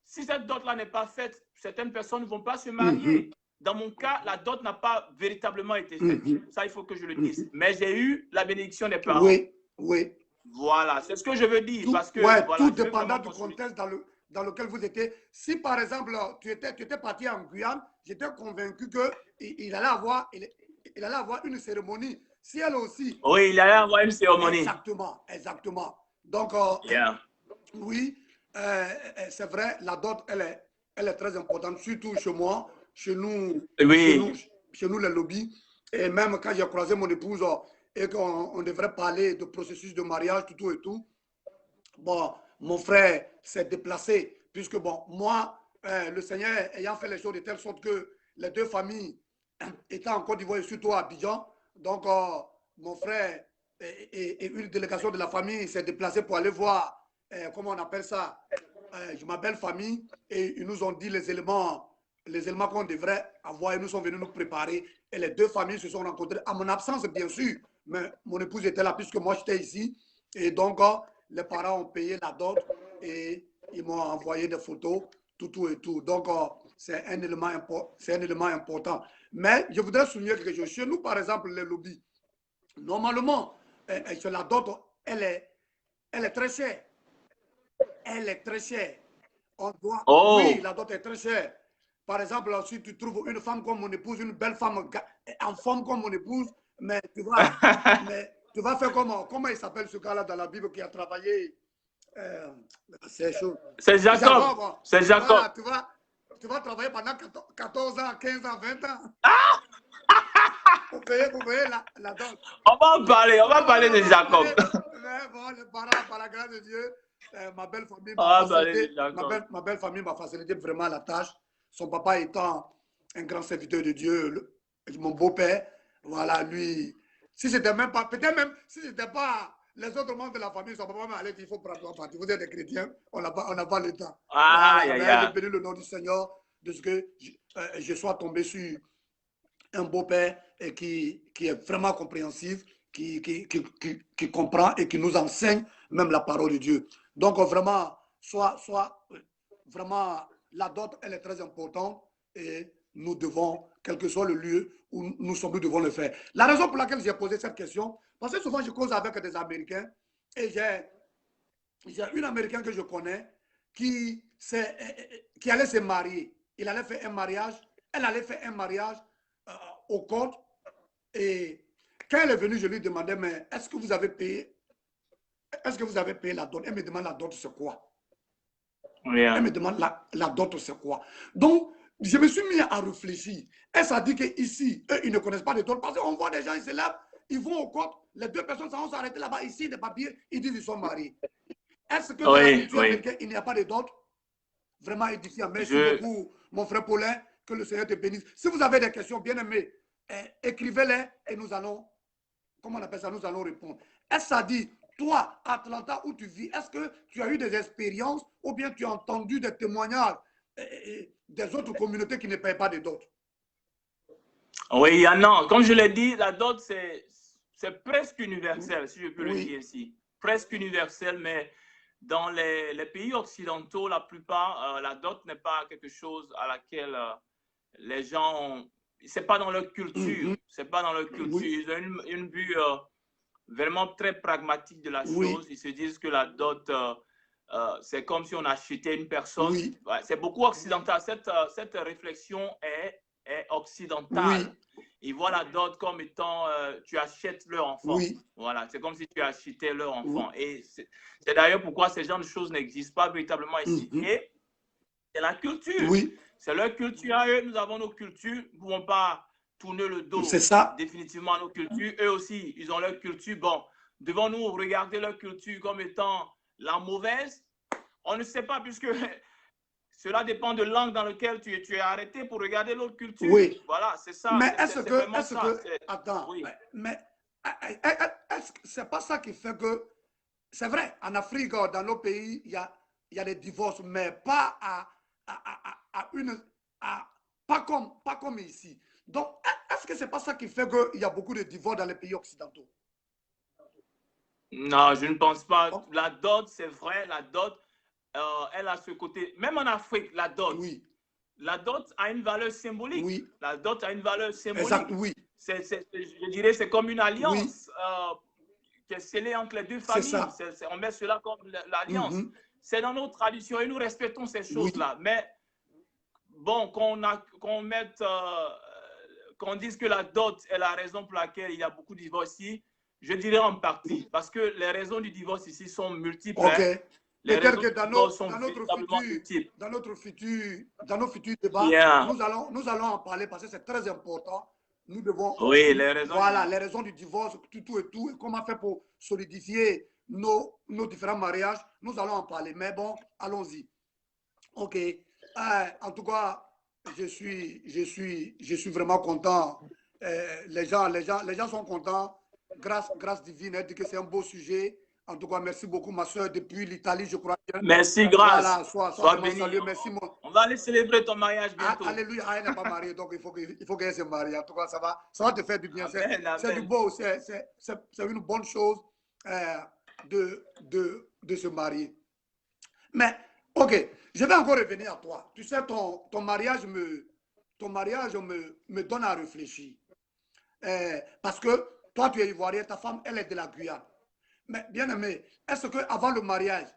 si cette dot-là n'est pas faite, certaines personnes ne vont pas se marier. Dans mon cas, la dot n'a pas véritablement été faite. Ça, il faut que je le dise. Mais j'ai eu la bénédiction des parents. Oui. Voilà, c'est ce que je veux dire. Parce que, tout dépendant du contexte dans lequel vous étiez. Si par exemple, tu étais parti en Guyane, j'étais convaincu qu'il allait avoir, il allait avoir une cérémonie. Si elle aussi. Oui, il allait avoir une cérémonie. Exactement, exactement. Donc, oui, c'est vrai, la dot, elle est très importante, surtout chez moi, chez nous, oui. chez nous les lobbies. Et même quand j'ai croisé mon épouse et qu'on devrait parler de processus de mariage, tout et tout, bon, mon frère s'est déplacé, puisque bon, moi, le Seigneur ayant fait les choses de telle sorte que les deux familles étaient en Côte d'Ivoire et surtout à Abidjan, donc mon frère et une délégation de la famille s'est déplacée pour aller voir, comment on appelle ça, ma belle famille, et ils nous ont dit les éléments qu'on devrait avoir, et nous sont venus nous préparer, et les deux familles se sont rencontrées, à mon absence bien sûr, mais mon épouse était là puisque moi j'étais ici, et donc les parents ont payé la dot et ils m'ont envoyé des photos, tout et tout. Donc, c'est un élément important. Mais je voudrais souligner quelque chose. Chez nous, par exemple, les lobbies, normalement, la dot, elle est très chère. Elle est très chère. On doit, oui, la dot est très chère. Par exemple, si tu trouves une femme comme mon épouse, une belle femme en forme comme mon épouse, mais tu vas faire comment il s'appelle ce gars-là dans la Bible qui a travaillé? C'est chaud. C'est Jacob. C'est Jacob. Voilà, tu vas travailler pendant 14 ans, 15 ans, 20 ans. Pour payer la dot. On va parler de Jacob. Mais bon, les parents, par la grâce de Dieu, ma belle famille m'a facilité vraiment la tâche. Son papa étant un grand serviteur de Dieu, mon beau-père, voilà, lui, si c'était même pas, peut-être même si c'était pas les autres membres de la famille, son papa m'allait dire, il faut prendre toi parti. Vous êtes des chrétiens, on n'a pas le temps. J'ai béni le nom du Seigneur de ce que je sois tombé sur un beau-père qui est vraiment compréhensif, qui comprend et qui nous enseigne même la parole de Dieu. Donc vraiment, vraiment, la dot, elle est très importante et nous devons, quel que soit le lieu où nous sommes, nous devons le faire. La raison pour laquelle j'ai posé cette question, parce que souvent je cause avec des Américains et j'ai une Américaine que je connais qui allait se marier. Il allait faire un mariage, elle allait faire un mariage au compte. Et quand elle est venue, je lui demandais, mais est-ce que vous avez payé la dot? Elle me demande la dot, c'est quoi? Elle me demande la dot, c'est quoi? Donc, je me suis mis à réfléchir. Elle s'est dit qu'ici, eux, ils ne connaissent pas de dot. Parce qu'on voit des gens, ils se lèvent, ils vont au compte, les deux personnes vont s'arrêter là-bas, ici, des papiers, ils disent qu'ils sont mariés. Est-ce que dans la culture américaine, il n'y a pas de dot? Vraiment édifiant. Merci beaucoup, mon frère Paulin. Que le Seigneur te bénisse. Si vous avez des questions, bien aimés, écrivez-les et nous allons, comment on appelle ça, nous allons répondre. Est-ce que ça dit, toi, à Atlanta, où tu vis, est-ce que tu as eu des expériences ou bien tu as entendu des témoignages des autres communautés qui ne payent pas de dot? Oui, il y en a. Comme je l'ai dit, la dot, c'est presque universel, si je peux le dire ici. Presque universel, mais dans les pays occidentaux, la plupart, la dot n'est pas quelque chose à laquelle les gens, c'est pas dans leur culture, c'est pas dans leur culture. Ils ont une vue vraiment très pragmatique de la chose. Ils se disent que la dot, c'est comme si on achetait une personne. C'est beaucoup occidental. Cette réflexion est occidentale. Ils voient la dot comme étant, tu achètes leur enfant. Voilà, c'est comme si tu achetais leur enfant. Et c'est d'ailleurs pourquoi ces genres de choses n'existent pas véritablement ici. Et c'est la culture. C'est leur culture à eux. Nous avons nos cultures. Nous ne pouvons pas tourner le dos définitivement à nos cultures. Eux aussi, ils ont leur culture. Bon, devons-nous regarder leur culture comme étant la mauvaise? On ne sait pas puisque cela dépend de l'angle dans lequel tu es arrêté pour regarder l'autre culture. Voilà, c'est ça. Mais attends, mais est-ce que c'est pas ça qui fait que, c'est vrai, en Afrique, dans nos pays, il y a des divorces, mais pas pas comme ici. Donc, est-ce que c'est pas ça qui fait qu'il y a beaucoup de divorces dans les pays occidentaux? Non, je ne pense pas. La dot, c'est vrai, la dot, elle a ce côté, même en Afrique, la dot. La dot a une valeur symbolique. La dot a une valeur symbolique. Je dirais c'est comme une alliance qui est scellée entre les deux familles. On met cela comme l'alliance. c'est dans nos traditions et nous respectons ces choses-là. Mais bon, qu'on dise que la dot est la raison pour laquelle il y a beaucoup de divorces ici, je dirais en partie. Parce que les raisons du divorce ici sont multiples. Peut-être que dans nos futurs débats, nous allons en parler parce que c'est très important. Nous devons... Oui, les raisons. Voilà, les raisons du divorce, tout et comment faire pour solidifier nos différents mariages. Nous allons en parler. Mais bon, allons-y. OK. En tout cas, je suis vraiment content. Les gens sont contents. Grâce divine, elle dit que c'est un beau sujet. En tout cas, merci beaucoup, ma soeur, depuis l'Italie, je crois bien. Merci, grâce. Voilà, sois béni. Merci, moi. On va aller célébrer ton mariage bientôt. Alléluia, elle n'est pas mariée, donc il faut qu'elle se marie. En tout cas, ça va te faire du bien. C'est du beau, c'est une bonne chose de se marier. Mais, OK, je vais encore revenir à toi. Tu sais, ton mariage me donne à réfléchir. Parce que toi, tu es ivoirien, ta femme, elle est de la Guyane. Mais bien aimé, est-ce qu'avant le mariage,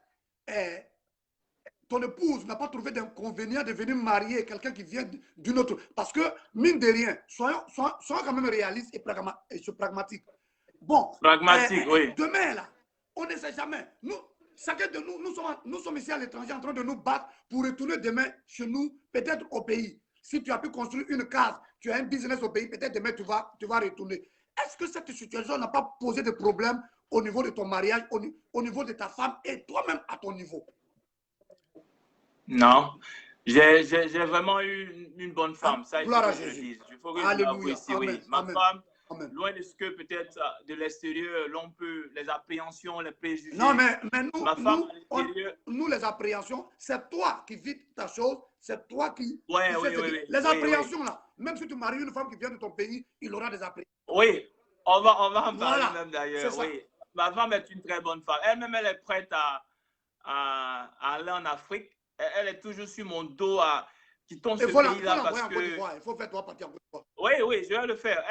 ton épouse n'a pas trouvé d'inconvénient de venir marier quelqu'un qui vient d'une autre? Parce que, mine de rien, soyons quand même réalistes et pragmatiques. Bon, pragmatique, oui. Demain, là, on ne sait jamais. Chacun de nous sommes ici à l'étranger en train de nous battre pour retourner demain chez nous, peut-être au pays. Si tu as pu construire une case, tu as un business au pays, peut-être demain tu vas retourner. Est-ce que cette situation n'a pas posé de problème au niveau de ton mariage, au niveau de ta femme et toi-même à ton niveau? Non. J'ai vraiment eu une bonne femme. Ça, il faut que je le dise. Il faut que je l'avoue ici, oui. Ma femme, loin de ce que peut-être de l'extérieur, l'on peut, les appréhensions, les préjugés. Non, mais nous, les appréhensions, c'est toi qui vis ta chose, c'est toi qui... Oui. Les appréhensions, là, même si tu maries une femme qui vient de ton pays, il aura des appréhensions. Oui, on va en parler même d'ailleurs. Oui. Ma femme est une très bonne femme. Elle-même, elle est prête à aller en Afrique. Elle est toujours sur mon dos à quitter ce pays-là parce que... Il faut faire toi partir en Côte d'Ivoire. Oui, je vais le faire.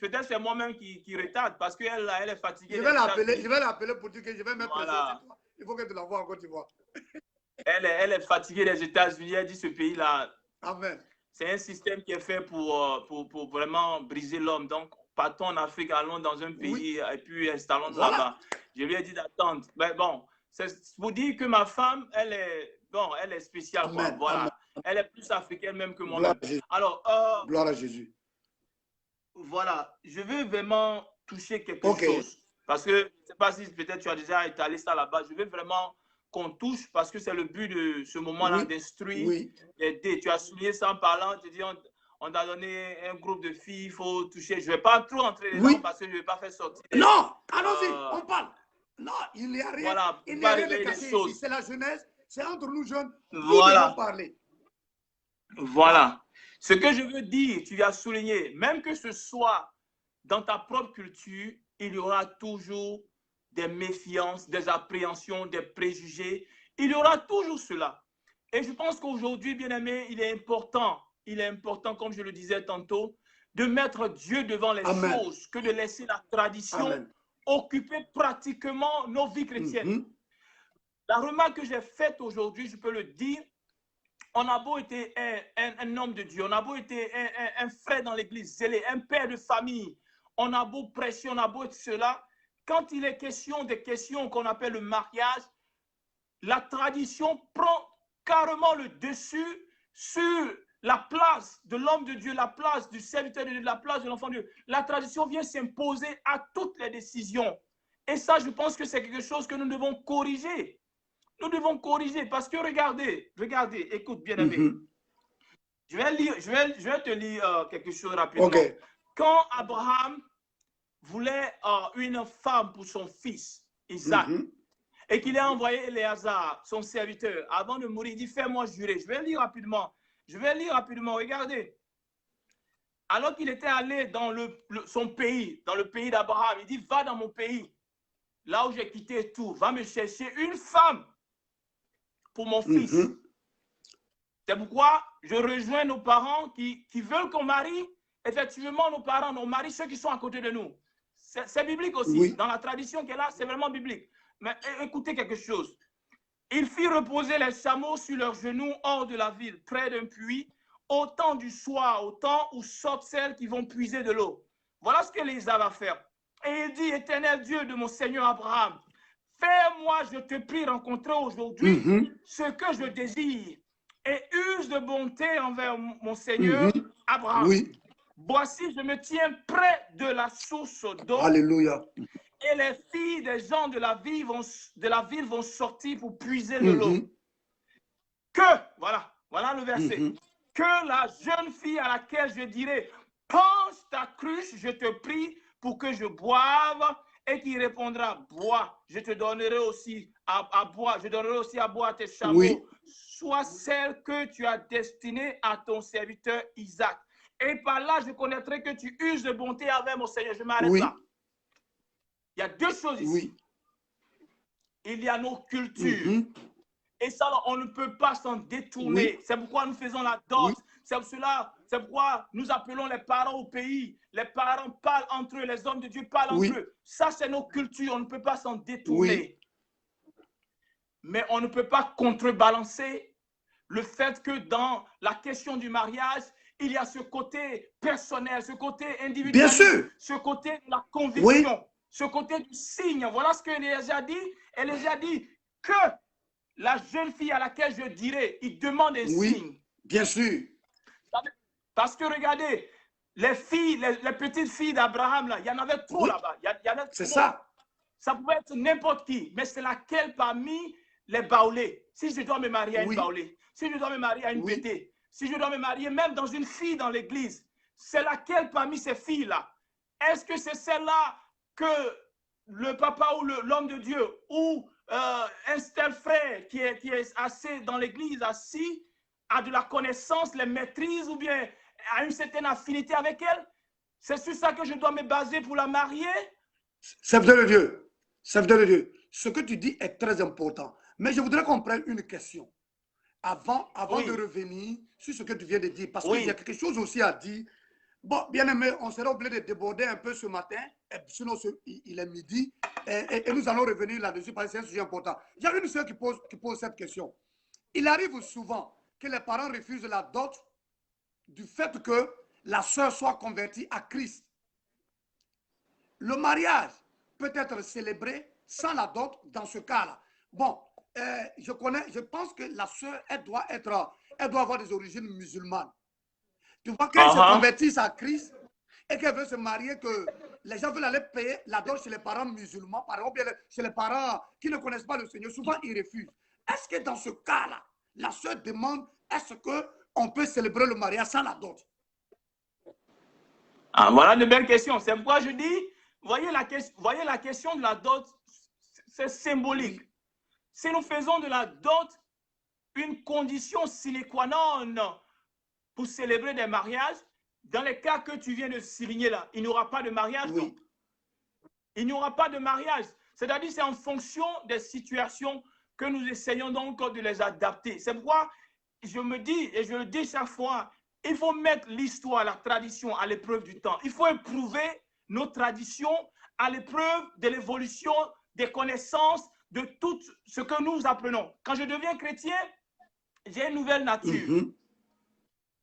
Peut-être c'est moi-même qui retarde parce qu'elle elle est fatiguée. Je vais l'appeler pour dire que je vais mettre pression sur toi. Il faut que tu la vois en Côte d'Ivoire. Elle est fatiguée des États-Unis. Elle dit ce pays-là, c'est un système qui est fait pour vraiment briser l'homme. Donc, partons en Afrique, allons dans un pays et puis installons-nous là-bas. Je lui ai dit d'attendre. Mais bon, c'est pour dire que ma femme, elle est spéciale. Voilà. Elle est plus africaine même que moi-même. Alors, gloire à Jésus. Voilà, je veux vraiment toucher quelque chose. Parce que, je ne sais pas si peut-être tu as déjà étalé ça là-bas. Je veux vraiment qu'on touche parce que c'est le but de ce moment-là, d'instruire, d'aider. Tu as souligné ça en parlant, tu dis on t'a donné un groupe de filles, il faut toucher. Je ne vais pas trop entrer dedans parce que je ne vais pas faire sortir. Non, allons-y, on parle. Non, il n'y a rien, voilà, il n'y a rien de caché ici. C'est la jeunesse, c'est entre nous jeunes. Voilà. Nous devons parler. Voilà. Ce que je veux dire, tu as souligné, même que ce soit dans ta propre culture, il y aura toujours des méfiances, des appréhensions, des préjugés. Il y aura toujours cela. Et je pense qu'aujourd'hui, bien aimé, il est important, comme je le disais tantôt, de mettre Dieu devant les choses, que de laisser la tradition occuper pratiquement nos vies chrétiennes. La remarque que j'ai faite aujourd'hui, je peux le dire, on a beau être un homme de Dieu, on a beau être un frère dans l'église zélé, un père de famille, on a beau prêcher, on a beau être cela, quand il est question des questions qu'on appelle le mariage, la tradition prend carrément le dessus sur la place de l'homme de Dieu, la place du serviteur de Dieu, la place de l'enfant de Dieu. La tradition vient s'imposer à toutes les décisions. Et ça, je pense que c'est quelque chose que nous devons corriger. Nous devons corriger parce que regardez, écoute bien aimé. Je vais te lire quelque chose rapidement. Quand Abraham voulait une femme pour son fils, Isaac, et qu'il a envoyé Éléazar, son serviteur, avant de mourir, il dit, fais-moi jurer. Je vais lire rapidement, regardez. Alors qu'il était allé dans son pays, dans le pays d'Abraham, il dit, va dans mon pays, là où j'ai quitté tout, va me chercher une femme pour mon fils. C'est pourquoi je rejoins nos parents qui veulent qu'on marie effectivement nos parents, nos maris, ceux qui sont à côté de nous. C'est biblique aussi. Dans la tradition qu'elle a, c'est vraiment biblique. Mais écoutez quelque chose. Il fit reposer les chameaux sur leurs genoux hors de la ville, près d'un puits, au temps du soir, au temps où sortent celles qui vont puiser de l'eau. Voilà ce qu'Élisa va faire. Et il dit, Éternel Dieu de mon Seigneur Abraham, fais-moi, je te prie, rencontrer aujourd'hui ce que je désire et use de bonté envers mon Seigneur Abraham. Oui. Voici, je me tiens près de la source d'eau. Alléluia. Et les filles des gens de la ville vont sortir pour puiser de l'eau. Que, voilà le verset, que la jeune fille à laquelle je dirai, penche ta cruche, je te prie, pour que je boive, et qui répondra, bois, je te donnerai aussi à boire, je donnerai aussi à boire à tes chameaux, soit celle que tu as destinée à ton serviteur Isaac. Et par là, je connaîtrai que tu uses de bonté avec mon Seigneur. Je m'arrête là. Il y a deux choses ici. Il y a nos cultures. Et ça, on ne peut pas s'en détourner. C'est pourquoi nous faisons la dot. C'est pourquoi nous appelons les parents au pays. Les parents parlent entre eux, les hommes de Dieu parlent entre eux. Ça, c'est nos cultures. On ne peut pas s'en détourner. Mais on ne peut pas contrebalancer le fait que dans la question du mariage, il y a ce côté personnel, ce côté individuel, ce côté de la conviction, ce côté du signe. Voilà ce que Élisée a dit. Élisée a dit que la jeune fille à laquelle je dirais, il demande un signe. Bien sûr. Parce que regardez, les filles, les petites filles d'Abraham, là, il y en avait trop là-bas. C'est ça. Ça pouvait être n'importe qui, mais c'est laquelle parmi les baoulés. Si je dois me marier à une baoulée, si je dois me marier à une bété, si je dois me marier même dans une fille dans l'église, c'est laquelle parmi ces filles-là? Est-ce que c'est celle-là que le papa ou l'homme de Dieu ou un tel frère qui est assis dans l'église, assis, a de la connaissance, les maîtrise ou bien a une certaine affinité avec elle? C'est sur ça que je dois me baser pour la marier? Serviteur de Dieu, serviteur de Dieu, ce que tu dis est très important. Mais je voudrais qu'on prenne une question avant de revenir sur ce que tu viens de dire. Parce qu'il y a quelque chose aussi à dire. Bon, bien aimé, on sera obligé de déborder un peu ce matin. Sinon, il est midi. Et nous allons revenir là-dessus parce que c'est un sujet important. J'ai une sœur qui pose cette question. Il arrive souvent que les parents refusent la dot du fait que la sœur soit convertie à Christ. Le mariage peut être célébré sans la dot dans ce cas-là. Bon, je pense que la sœur, elle doit avoir des origines musulmanes. Tu vois qu'elle se convertisse à Christ et qu'elle veut se marier, que les gens veulent aller payer la dot chez les parents musulmans, par exemple, chez les parents qui ne connaissent pas le Seigneur. Souvent, ils refusent. Est-ce que dans ce cas-là, la sœur demande, est-ce qu'on peut célébrer le mariage sans la dot? Voilà de belles questions. C'est pourquoi je dis, voyez la question de la dot, c'est symbolique. Si nous faisons de la dot une condition sine qua non pour célébrer des mariages, dans les cas que tu viens de souligner là, il n'y aura pas de mariage. Non. Il n'y aura pas de mariage. C'est-à-dire c'est en fonction des situations que nous essayons donc de les adapter. C'est pourquoi je me dis, et je le dis chaque fois, il faut mettre l'histoire, la tradition à l'épreuve du temps. Il faut éprouver nos traditions à l'épreuve de l'évolution des connaissances, de tout ce que nous apprenons. Quand je deviens chrétien, j'ai une nouvelle nature.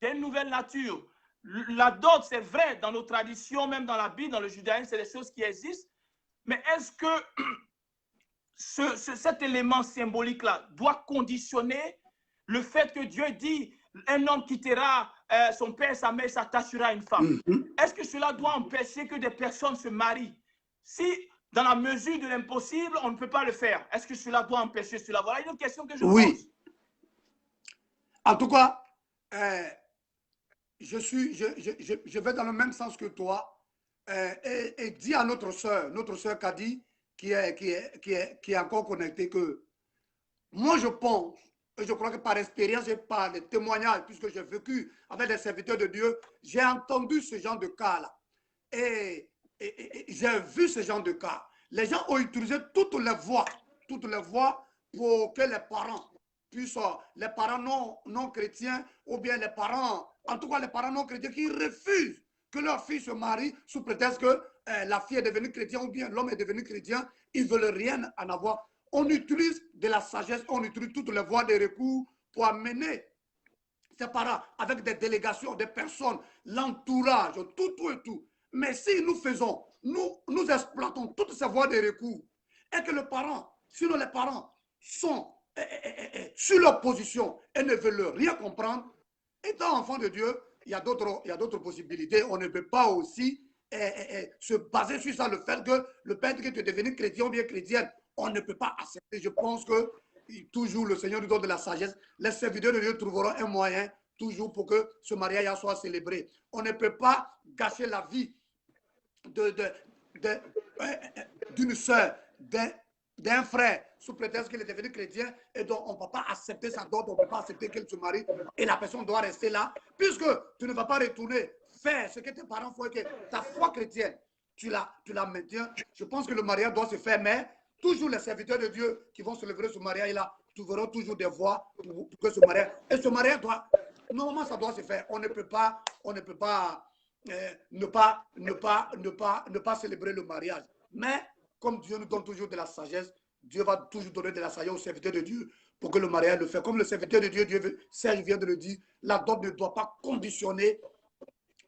J'ai une nouvelle nature. La dot, c'est vrai, dans nos traditions, même dans la Bible, dans le judaïsme, c'est des choses qui existent. Mais est-ce que cet élément symbolique-là doit conditionner le fait que Dieu dit un homme quittera son père, sa mère, s'attachera à une femme? Est-ce que cela doit empêcher que des personnes se marient? Si, dans la mesure de l'impossible, on ne peut pas le faire, est-ce que cela doit empêcher cela? Voilà une question que je pose. En tout cas, je vais dans le même sens que toi et dis à notre sœur Kadi, qui est encore connectée, que moi je pense, et je crois que par expérience et par les témoignages, puisque j'ai vécu avec des serviteurs de Dieu, j'ai entendu ce genre de cas-là. Et j'ai vu ce genre de cas. Les gens ont utilisé toutes les voies pour que les parents puissent, les parents non chrétiens, ou bien les parents, en tout cas les parents non chrétiens qui refusent que leur fille se marie sous prétexte que la fille est devenue chrétienne ou bien l'homme est devenu chrétien, ils ne veulent rien en avoir. on utilise de la sagesse, on utilise toutes les voies de recours pour amener ses parents avec des délégations, des personnes, l'entourage, tout et tout. Mais si nous faisons, nous exploitons toutes ces voies de recours et que le parent, sinon les parents sont sur leur position et ne veulent rien comprendre, étant enfant de Dieu, il y a d'autres possibilités. On ne peut pas aussi se baser sur ça, le fait que le père que tu es devenu chrétien ou bien chrétienne, on ne peut pas accepter. Je pense que toujours le Seigneur nous donne de la sagesse. Les serviteurs de Dieu trouveront un moyen toujours pour que ce mariage soit célébré. On ne peut pas gâcher la vie d'une soeur, d'un frère, sous prétexte qu'il est devenu chrétien, et donc on ne peut pas accepter sa dot, on ne peut pas accepter qu'elle se marie, et la personne doit rester là, puisque tu ne vas pas retourner faire ce que tes parents font, que ta foi chrétienne, tu la maintiens. Je pense que le mariage doit se faire, mais toujours les serviteurs de Dieu qui vont célébrer ce mariage-là trouveront toujours des voies pour que ce mariage, et ce mariage doit, normalement ça doit se faire. On ne peut pas ne pas célébrer le mariage. Mais comme Dieu nous donne toujours de la sagesse, Dieu va toujours donner de la sagesse aux serviteurs de Dieu pour que le mariage le fasse. Comme le serviteur de Dieu, Serge vient de le dire, la dot ne doit pas conditionner,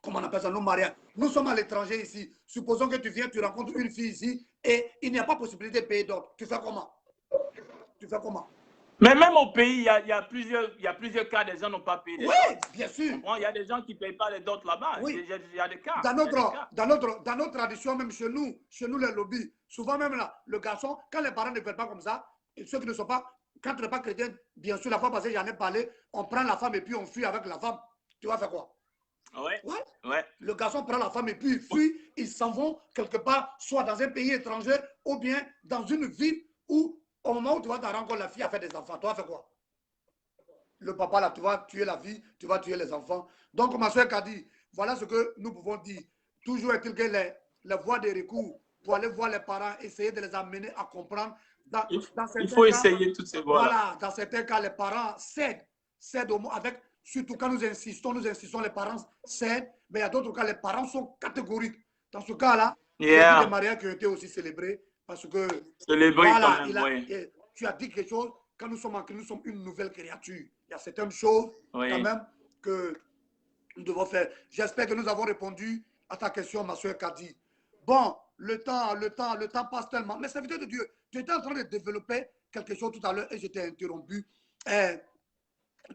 comment on appelle ça, nos mariages. Nous sommes à l'étranger ici. Supposons que tu viens, tu rencontres une fille ici et il n'y a pas possibilité de payer dot. Tu fais comment? Tu fais comment? Mais même au pays, il y a plusieurs cas, des gens n'ont pas payé des dots. Oui, bien sûr. Il y a des gens qui ne payent pas les dots là-bas. Oui. Il y a des cas. Dans notre tradition, même chez nous les lobbies, souvent même là, le garçon, quand les parents ne veulent pas comme ça, et ceux qui ne sont pas, quand tu n'es pas chrétien, bien sûr, la fois passée, j'en ai parlé, on prend la femme et puis on fuit avec la femme. Tu vas faire quoi? Ouais. Le garçon prend la femme et puis il fuit, ils s'en vont quelque part, soit dans un pays étranger ou bien dans une ville où, au moment où tu vas te rendre compte, la fille a fait des enfants. Tu vas faire quoi? Le papa, là, tu vas tuer la vie, tu vas tuer les enfants. Donc, ma soeur a dit, voilà ce que nous pouvons dire. Toujours est-il que les voies de recours pour aller voir les parents, essayer de les amener à comprendre. Il faut essayer toutes ces voies. Voilà, dans certains cas, les parents cèdent avec, surtout quand nous insistons, les parents cèdent, mais il y a d'autres cas, les parents sont catégoriques. Dans ce cas-là, il y a des mariages qui ont été aussi célébrés parce que voilà, tu as dit quelque chose, quand nous sommes en Christ, nous sommes une nouvelle créature. Il y a certaines choses quand même que nous devons faire. J'espère que nous avons répondu à ta question, ma soeur Kadi. Bon, le temps passe tellement. Mais serviteur de Dieu, tu étais en train de développer quelque chose tout à l'heure et je t'ai interrompu.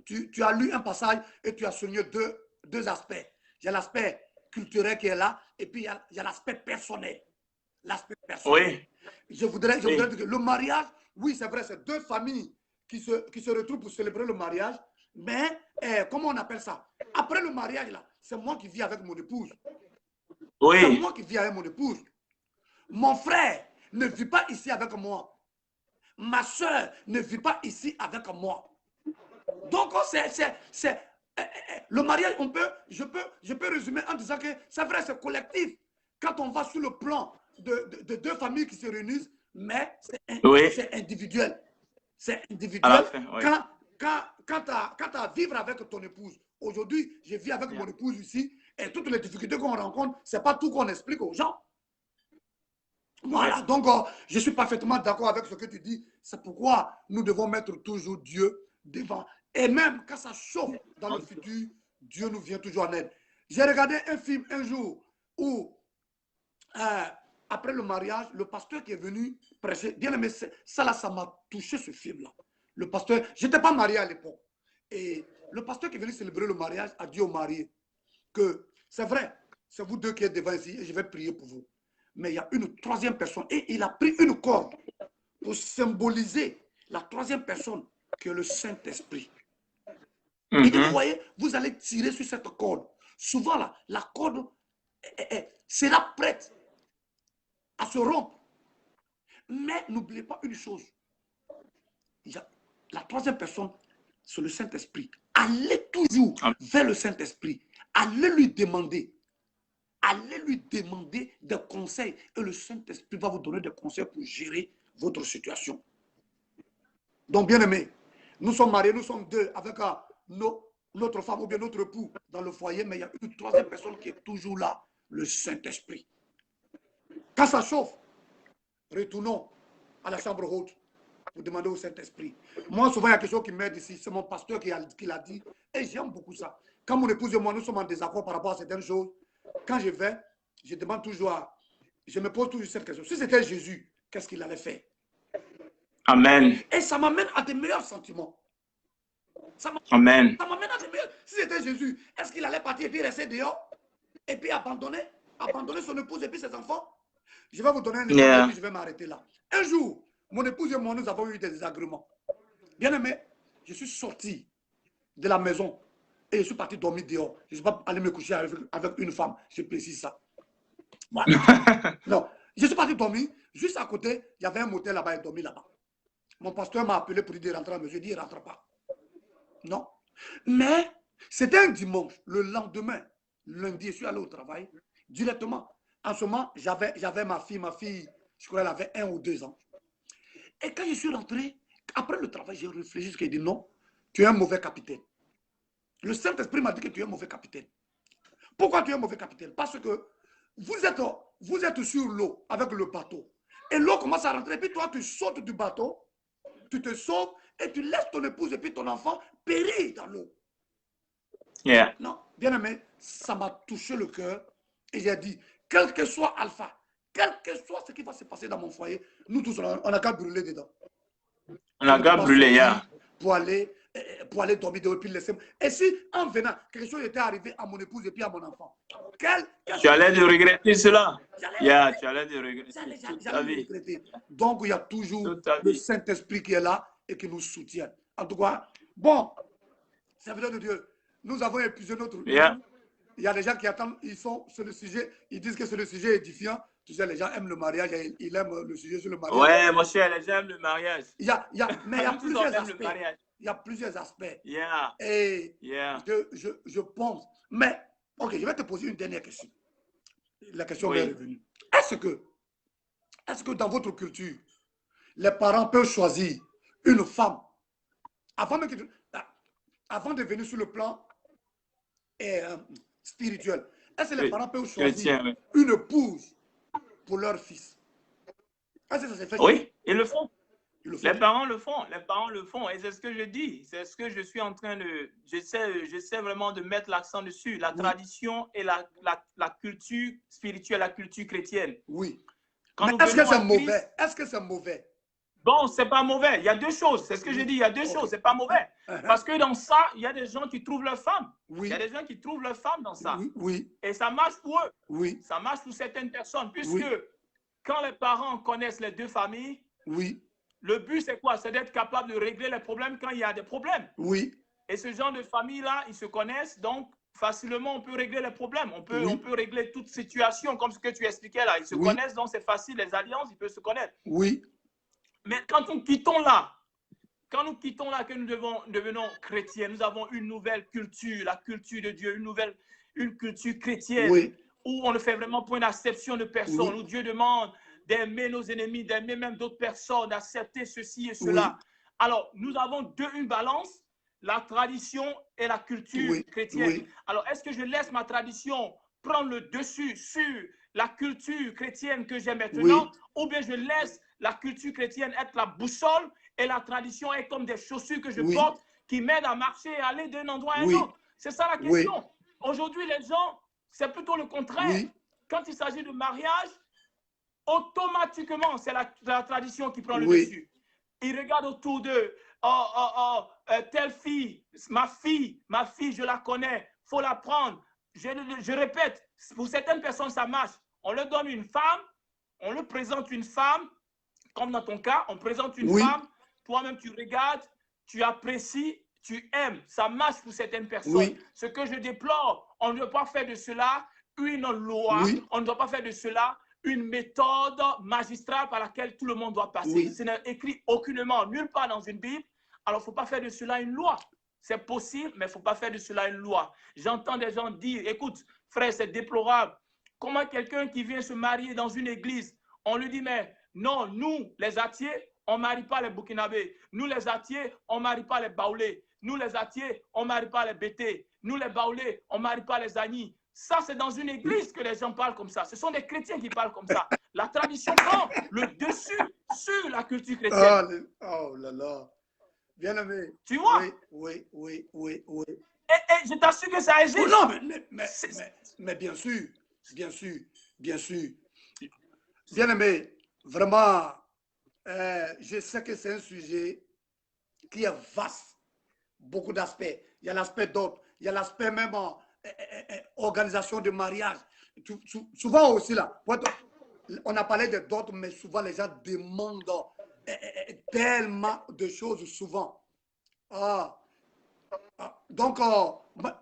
Tu as lu un passage et tu as souligné deux aspects. Il y a l'aspect culturel qui est là et puis il y a l'aspect personnel. L'aspect personnel. Je voudrais dire que le mariage, oui, c'est vrai, c'est deux familles qui se retrouvent pour célébrer le mariage, mais comment on appelle ça? Après le mariage, là, c'est moi qui vis avec mon épouse. C'est moi qui vis avec mon épouse. Mon frère ne vit pas ici avec moi. Ma soeur ne vit pas ici avec moi. Donc, le mariage, je peux résumer en disant que c'est vrai, c'est collectif. Quand on va sur le plan de deux familles qui se réunissent, mais c'est individuel. C'est individuel. Quand tu as à vivre avec ton épouse, aujourd'hui, je vis avec mon épouse ici, et toutes les difficultés qu'on rencontre, ce n'est pas tout qu'on explique aux gens. Voilà, donc je suis parfaitement d'accord avec ce que tu dis. C'est pourquoi nous devons mettre toujours Dieu devant. Et même quand ça chauffe dans le futur, Dieu nous vient toujours en aide. J'ai regardé un film un jour où, après le mariage, le pasteur qui est venu prêcher, bien aimé, ça m'a touché ce film-là. Le pasteur, je n'étais pas marié à l'époque. Et le pasteur qui est venu célébrer le mariage a dit au marié que c'est vrai, c'est vous deux qui êtes devant ici et je vais prier pour vous. Mais il y a une troisième personne et il a pris une corde pour symboliser la troisième personne qui est le Saint-Esprit. Et vous voyez, vous allez tirer sur cette corde. Souvent, là, la corde sera prête à se rompre. Mais n'oubliez pas une chose. La troisième personne, c'est le Saint-Esprit. Allez toujours vers le Saint-Esprit. Allez lui demander. Allez lui demander des conseils. Et le Saint-Esprit va vous donner des conseils pour gérer votre situation. Donc, bien aimé, nous sommes mariés, nous sommes deux avec notre femme ou bien notre époux dans le foyer, mais il y a une troisième personne qui est toujours là, le Saint-Esprit. Quand ça chauffe, retournons à la chambre haute. pour demander au Saint-Esprit. Moi, souvent, il y a quelque chose qui m'aide ici. C'est mon pasteur qui l'a dit. Et j'aime beaucoup ça. Quand mon épouse et moi, nous sommes en désaccord par rapport à certaines choses, quand je vais, je demande toujours je me pose toujours cette question. Si c'était Jésus, qu'est-ce qu'il allait faire? Amen. Et ça m'amène à des meilleurs sentiments. Amen. Ça m'amène à des meilleurs... Si c'était Jésus, est-ce qu'il allait partir et puis rester dehors? Et puis abandonner son épouse et puis ses enfants? Je vais vous donner un exemple et puis je vais m'arrêter là. Un jour, mon épouse et moi, nous avons eu des désagréments. Bien aimé, je suis sorti de la maison et je suis parti dormir dehors. Je ne suis pas allé me coucher avec une femme. Je précise ça. Voilà. Non, je suis parti dormir. Juste à côté, il y avait un motel là-bas, il dormit là-bas. Mon pasteur m'a appelé pour lui dire rentrer à la maison. Je lui ai dit, il ne rentre pas. Non. Mais c'était un dimanche. Le lendemain, lundi, je suis allé au travail. Directement. En ce moment, j'avais ma fille, je crois qu'elle avait 1 ou 2 ans. Et quand je suis rentré, après le travail, j'ai réfléchi, j'ai dit non, tu es un mauvais capitaine. Le Saint-Esprit m'a dit que tu es un mauvais capitaine. Pourquoi tu es un mauvais capitaine? Parce que vous êtes sur l'eau avec le bateau. Et l'eau commence à rentrer, et puis toi, tu sautes du bateau, tu te sauves, et tu laisses ton épouse et puis ton enfant périr dans l'eau. Yeah. Non, bien aimé, ça m'a touché le cœur, et j'ai dit, quel que soit Alpha, quel que soit ce qui va se passer dans mon foyer, nous tous, on n'a qu'à brûler dedans. On n'a qu'à brûler, yeah. Pour aller dormir dehors et puis laisser. Et si, en venant, quelque chose était arrivé à mon épouse et puis à mon enfant, tu allais de regretter cela. Yeah, tu allais de regretter toute ta vie. Donc, il y a toujours le Saint-Esprit qui est là et qui nous soutient. En tout cas, bon, serviteur de Dieu, nous avons épuisé notre... Yeah. Il y a des gens qui attendent, ils sont sur le sujet, ils disent que c'est le sujet édifiant. Tu sais, les gens aiment le mariage, ils aiment le sujet sur le mariage. Ouais, mon cher, les gens aiment le mariage. Mais il y a plusieurs aspects. Il y a plusieurs aspects. Yeah. Et yeah. je pense. Mais, ok, je vais te poser une dernière question. La question est revenue. Est-ce que dans votre culture, les parents peuvent choisir une femme avant de venir sur le plan spirituel? Est-ce que les parents peuvent choisir une épouse pour leur fils? Est-ce que ça s'est fait? Oui, ils le font. Les parents le font, et c'est ce que je dis, c'est ce que je suis en train de, j'essaie vraiment de mettre l'accent dessus, la tradition et la culture spirituelle, la culture chrétienne. Oui. Mais est-ce que c'est mauvais? Est-ce que c'est mauvais? Bon, c'est pas mauvais, il y a deux choses, c'est ce que je dis, il y a deux choses, c'est pas mauvais. Parce que dans ça, il y a des gens qui trouvent leur femme. Il y a des gens qui trouvent leur femme dans ça. Oui. Et ça marche pour eux. Oui. Ça marche pour certaines personnes, puisque quand les parents connaissent les deux familles, le but, c'est quoi? C'est d'être capable de régler les problèmes quand il y a des problèmes. Oui. Et ce genre de famille-là, ils se connaissent, donc facilement, on peut régler les problèmes. On peut régler toute situation, comme ce que tu expliquais là. Ils se connaissent, donc c'est facile, les alliances, ils peuvent se connaître. Oui. Mais quand nous quittons là, que nous devenons chrétiens, nous avons une nouvelle culture, la culture de Dieu, une culture chrétienne, où on ne fait vraiment point d'acception de personne, où Dieu demande d'aimer nos ennemis, d'aimer même d'autres personnes, d'accepter ceci et cela. Alors, nous avons une balance, la tradition et la culture chrétienne. Alors, est-ce que je laisse ma tradition prendre le dessus sur la culture chrétienne que j'ai maintenant, ou bien je laisse la culture chrétienne être la boussole et la tradition est comme des chaussures que je porte qui m'aident à marcher et aller d'un endroit à un autre? C'est ça la question. Aujourd'hui, les gens, c'est plutôt le contraire. Quand il s'agit de mariage, automatiquement, c'est la tradition qui prend le dessus. Ils regardent autour d'eux. Telle fille, ma fille, je la connais, il faut la prendre. Je répète, pour certaines personnes, ça marche. On leur donne une femme, on leur présente une femme, comme dans ton cas, on présente une femme, toi-même tu regardes, tu apprécies, tu aimes. Ça marche pour certaines personnes. Ce que je déplore, on ne doit pas faire de cela une loi, on ne doit pas faire de cela une méthode magistrale par laquelle tout le monde doit passer. Ce n'est écrit aucunement, nulle part dans une Bible. Alors, il ne faut pas faire de cela une loi. C'est possible, mais il ne faut pas faire de cela une loi. J'entends des gens dire, écoute, frère, c'est déplorable. Comment quelqu'un qui vient se marier dans une église, on lui dit, mais non, nous, les Atiers, on ne marie pas les Burkinabés. Nous, les Atiers, on ne marie pas les Baoulés. Nous, les Atiers, on ne marie pas les Bétés. Nous, les Baoulés, on ne marie pas les Agnis. Ça, c'est dans une église que les gens parlent comme ça. Ce sont des chrétiens qui parlent comme ça. La tradition prend le dessus sur la culture chrétienne. Oh là là. Bien-aimé. Tu vois? Oui. Et je t'assure que ça existe. Oh non, mais bien sûr. Bien-aimé, vraiment, je sais que c'est un sujet qui est vaste, beaucoup d'aspects. Il y a l'aspect d'autres, il y a l'aspect même organisation de mariage. Souvent aussi, là, on a parlé de d'autres, mais souvent les gens demandent tellement de choses souvent. Donc,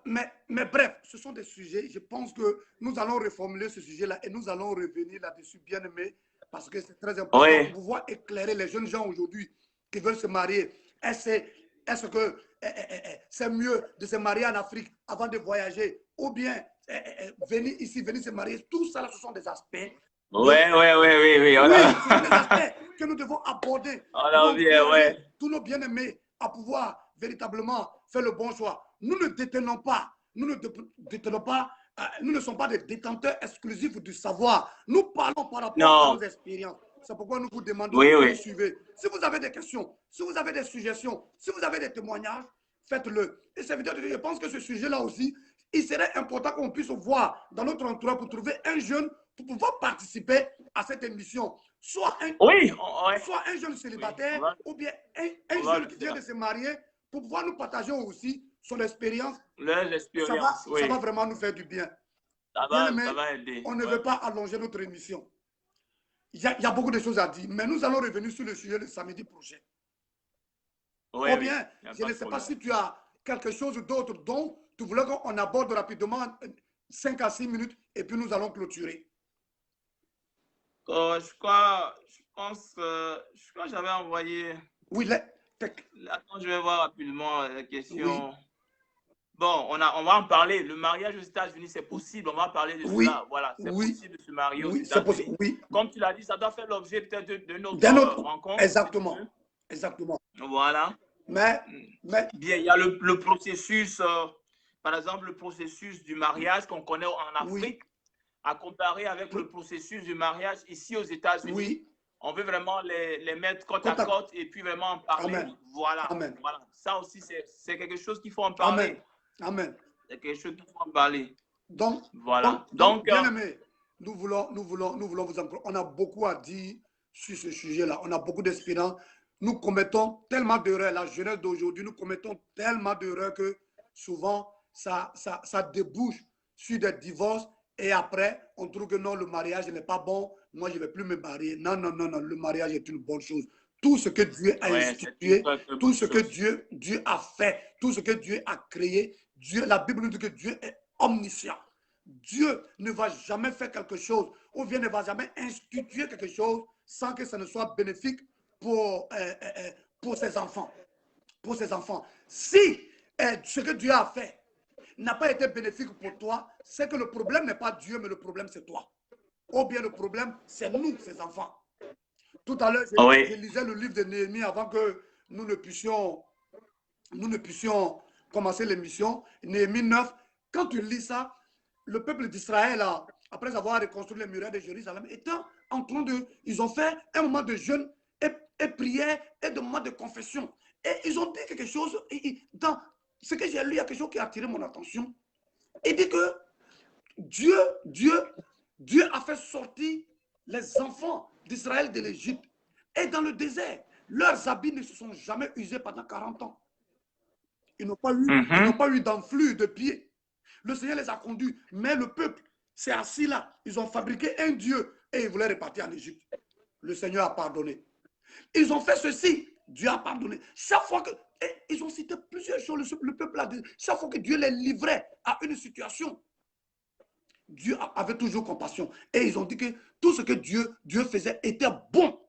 mais bref, ce sont des sujets. Je pense que nous allons reformuler ce sujet-là et nous allons revenir là-dessus, bien aimé, parce que c'est très important pour pouvoir éclairer les jeunes gens aujourd'hui qui veulent se marier. Est-ce que c'est mieux de se marier en Afrique avant de voyager ou bien venir ici, venir se marier? Tout ça, là, ce sont des aspects. Oui. Ce sont des aspects que nous devons aborder tous nos bien-aimés à pouvoir véritablement faire le bon choix. Nous ne détenons pas, nous ne sommes pas des détenteurs exclusifs du savoir. Nous parlons par rapport à nos expériences. C'est pourquoi nous vous demandons de nous suivre. Si vous avez des questions, si vous avez des suggestions, si vous avez des témoignages, faites-le. Et ça veut dire que je pense que ce sujet-là aussi, il serait important qu'on puisse voir dans notre entourage pour trouver un jeune pour pouvoir participer à cette émission. Soit un jeune célibataire ou bien un jeune qui vient de se marier pour pouvoir nous partager aussi son expérience. Ça va vraiment nous faire du bien. Ça va aider. On ne veut pas allonger notre émission. Il y a beaucoup de choses à dire, mais nous allons revenir sur le sujet le samedi prochain. Ou bien, je ne sais pas si tu as quelque chose d'autre dont tu voulais qu'on aborde rapidement 5 à 6 minutes et puis nous allons clôturer. Je pense que j'avais envoyé. Oui, attends, je vais voir rapidement la question. Oui. Bon, on va en parler. Le mariage aux États-Unis, c'est possible. On va parler de cela. Voilà, c'est possible de se marier aux États-Unis. Comme tu l'as dit, ça doit faire l'objet peut-être de notre rencontre. Exactement. Voilà. Mais bien, il y a le processus, par exemple, le processus du mariage qu'on connaît en Afrique, à comparer avec le processus du mariage ici aux États-Unis. Oui. On veut vraiment les mettre côte à côte et puis vraiment en parler. Amen. Voilà. Ça aussi, c'est quelque chose qu'il faut en parler. Amen. C'est quelque chose qu'il faut en parler. Donc, voilà. Donc bien aimé, nous voulons vous encourager. On a beaucoup à dire sur ce sujet-là. On a beaucoup d'espérance. Nous commettons tellement d'erreurs. La jeunesse d'aujourd'hui, nous commettons tellement d'erreurs que souvent, ça débouche sur des divorces. Et après, on trouve que non, le mariage n'est pas bon. Moi, je ne vais plus me marier. Non. Le mariage est une bonne chose. Tout ce que Dieu a institué, tout ce que Dieu a fait, tout ce que Dieu a créé, la Bible nous dit que Dieu est omniscient. Dieu ne va jamais faire quelque chose ou bien ne va jamais instituer quelque chose sans que ça ne soit bénéfique pour ses enfants. Si ce que Dieu a fait n'a pas été bénéfique pour toi, c'est que le problème n'est pas Dieu, mais le problème c'est toi. Ou bien le problème, c'est nous, ses enfants. Tout à l'heure, je lisais le livre de Néhémie avant que nous ne puissions commencer l'émission. Néhémie 9, quand tu lis ça, le peuple d'Israël, après avoir reconstruit les murailles de Jérusalem, étant en train de... Ils ont fait un moment de jeûne et prière et de moment de confession. Et ils ont dit quelque chose, dans ce que j'ai lu, il y a quelque chose qui a attiré mon attention. Il dit que Dieu a fait sortir les enfants d'Israël de l'Égypte. Et dans le désert, leurs habits ne se sont jamais usés pendant 40 ans. Ils n'ont pas eu d'enflure de pied. Le Seigneur les a conduits. Mais le peuple s'est assis là. Ils ont fabriqué un Dieu et ils voulaient repartir en Égypte. Le Seigneur a pardonné. Ils ont fait ceci. Dieu a pardonné. Chaque fois que... ils ont cité plusieurs choses. Le peuple a dit, chaque fois que Dieu les livrait à une situation, Dieu avait toujours compassion. Et ils ont dit que tout ce que Dieu faisait était bon.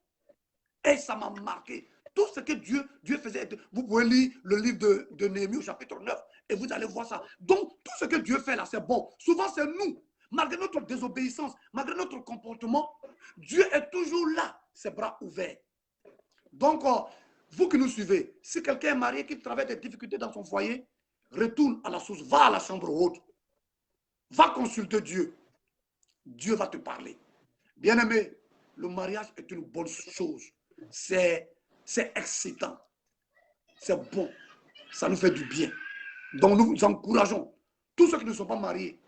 Et ça m'a marqué. Tout ce que Dieu faisait. Vous pouvez lire le livre de Néhémie au chapitre 9 et vous allez voir ça. Donc, tout ce que Dieu fait là, c'est bon. Souvent, c'est nous. Malgré notre désobéissance, malgré notre comportement, Dieu est toujours là, ses bras ouverts. Donc, vous qui nous suivez, si quelqu'un est marié qui traverse des difficultés dans son foyer, retourne à la source, va à la chambre haute. Va consulter Dieu. Dieu va te parler. Bien-aimé, le mariage est une bonne chose. C'est excitant. C'est bon. Ça nous fait du bien. Donc nous encourageons tous ceux qui ne sont pas mariés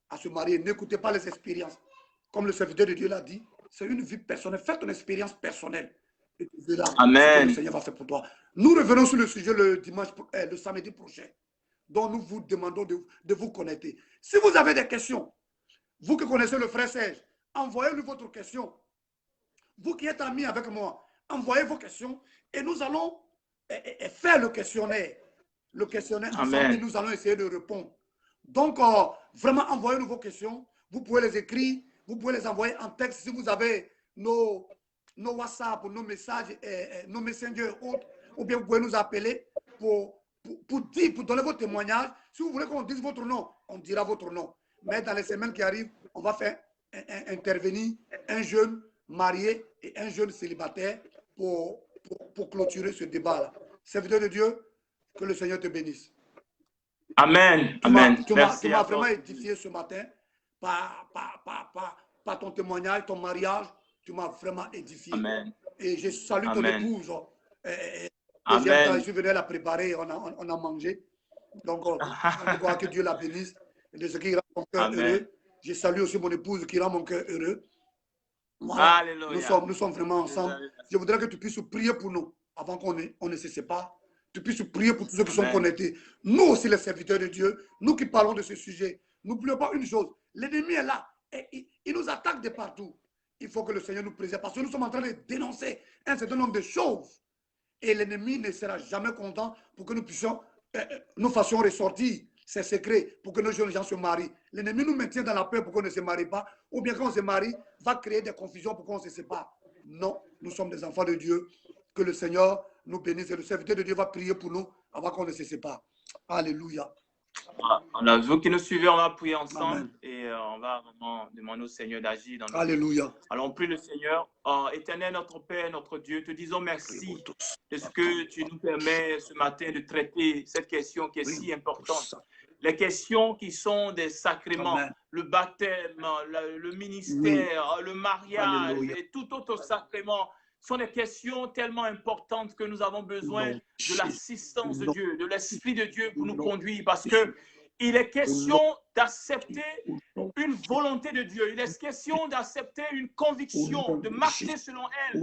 à se marier. N'écoutez pas les expériences. Comme le serviteur de Dieu l'a dit, c'est une vie personnelle. Fais ton expérience personnelle. Et tu verras ce que le Seigneur va faire pour toi. Nous revenons sur le sujet le samedi prochain. Donc nous vous demandons de vous connecter. Si vous avez des questions, vous qui connaissez le frère Serge, envoyez-lui votre question. Vous qui êtes amis avec moi, envoyez vos questions et nous allons faire le questionnaire. Le questionnaire ensemble et nous allons essayer de répondre. Donc, vraiment, envoyez-nous vos questions. Vous pouvez les écrire, vous pouvez les envoyer en texte si vous avez nos WhatsApp, nos messages, nos messengers autres, ou bien vous pouvez nous appeler pour donner vos témoignages. Si vous voulez qu'on dise votre nom, on dira votre nom. Mais dans les semaines qui arrivent, on va faire intervenir un jeune marié et un jeune célibataire pour clôturer ce débat-là. Serviteur de Dieu, que le Seigneur te bénisse. Amen. Tu m'as vraiment édifié ce matin par ton témoignage, ton mariage. Tu m'as vraiment édifié. Amen. Et je salue ton épouse. Je suis venu la préparer, on a mangé. Donc, je crois que Dieu la bénisse. Et de ce qui rend mon cœur heureux. Je salue aussi mon épouse qui rend mon cœur heureux. Voilà. Nous sommes vraiment ensemble. Je voudrais que tu puisses prier pour nous avant qu'on ne se sépare. Tu puisses prier pour tous ceux qui sont connectés. Nous aussi, les serviteurs de Dieu, nous qui parlons de ce sujet, n'oublions pas une chose. L'ennemi est là et il nous attaque de partout. Il faut que le Seigneur nous préserve parce que nous sommes en train de dénoncer un certain nombre de choses. Et l'ennemi ne sera jamais content pour que nous fassions ressortir ces secrets pour que nos jeunes gens se marient. L'ennemi nous maintient dans la peur pour qu'on ne se marie pas, ou bien quand on se marie, va créer des confusions pour qu'on se sépare. Non, nous sommes des enfants de Dieu. Que le Seigneur nous bénisse et le serviteur de Dieu va prier pour nous avant qu'on ne se sépare. Alléluia. Alors, vous qui nous suivez, on va prier ensemble. Amen. Et on va vraiment demander au Seigneur d'agir dans notre vie. Alléluia. Alors, on prie le Seigneur. Éternel, notre Père, notre Dieu, te disons merci de ce que tu nous permets ce matin de traiter cette question qui est si importante. Les questions qui sont des sacrements, Amen. Le baptême, le ministère, le mariage Alléluia. Et tout autre sacrement sont des questions tellement importantes que nous avons besoin de l'assistance de Dieu, de l'Esprit de Dieu pour nous conduire parce que il est question d'accepter une volonté de Dieu. Il est question d'accepter une conviction, de marcher selon elle.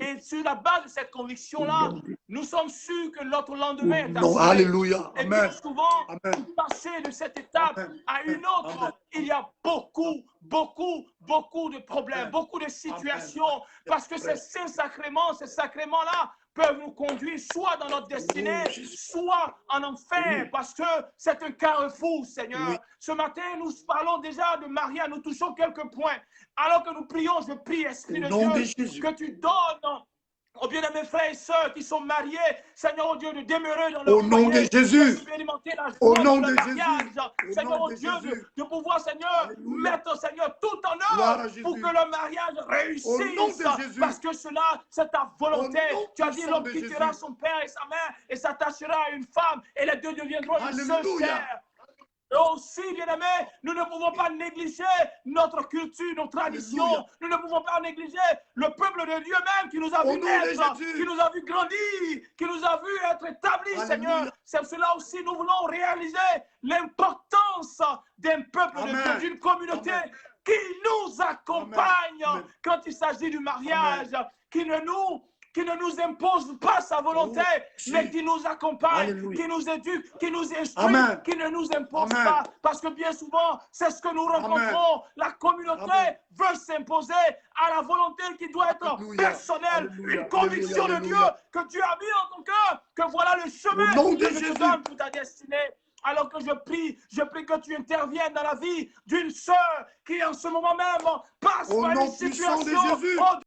Et sur la base de cette conviction-là, nous sommes sûrs que notre lendemain est assuré. Alléluia. Et bien souvent, pour passer de cette étape à une autre, il y a beaucoup de problèmes, beaucoup de situations, parce que ces saints sacrements, ces sacrements-là, peuvent nous conduire soit dans notre destinée, soit en enfer, parce que c'est un carrefour, Seigneur. Ce matin, nous parlons déjà de mariage, nous touchons quelques points. Alors que nous prions, je prie, Esprit de Dieu, que tu donnes aux bien-aimés frères et sœurs qui sont mariés, Seigneur, oh Dieu, de demeurer dans leur foyer, au nom de Jésus, d'expérimenter la joie au nom de de mariage, Jésus, Seigneur, oh Dieu, de pouvoir, Seigneur, mettre, Seigneur, tout en œuvre pour que le mariage réussisse, parce que cela, c'est ta volonté. Tu as dit, l'homme quittera son père et sa mère et s'attachera à une femme, et les deux deviendront une seule chair. Et aussi, bien-aimés, nous ne pouvons pas négliger notre culture, nos traditions. Alléluia. Nous ne pouvons pas négliger le peuple de Dieu même qui nous a vu naître, qui nous a vu grandir, qui nous a vu être établis, Alléluia. Seigneur. C'est cela aussi, nous voulons réaliser l'importance d'un peuple de Dieu, d'une communauté qui nous accompagne quand il s'agit du mariage, qui ne nous impose pas sa volonté, mais qui nous accompagne, Alléluia. Qui nous éduque, qui nous instruit, qui ne nous impose pas. Parce que bien souvent, c'est ce que nous rencontrons. La communauté veut s'imposer à la volonté qui doit être personnelle, une conviction de Dieu que tu as mis en ton cœur, que voilà le chemin que je te donne pour ta destinée. Alors que je prie que tu interviennes dans la vie d'une sœur qui en ce moment même passe par une situation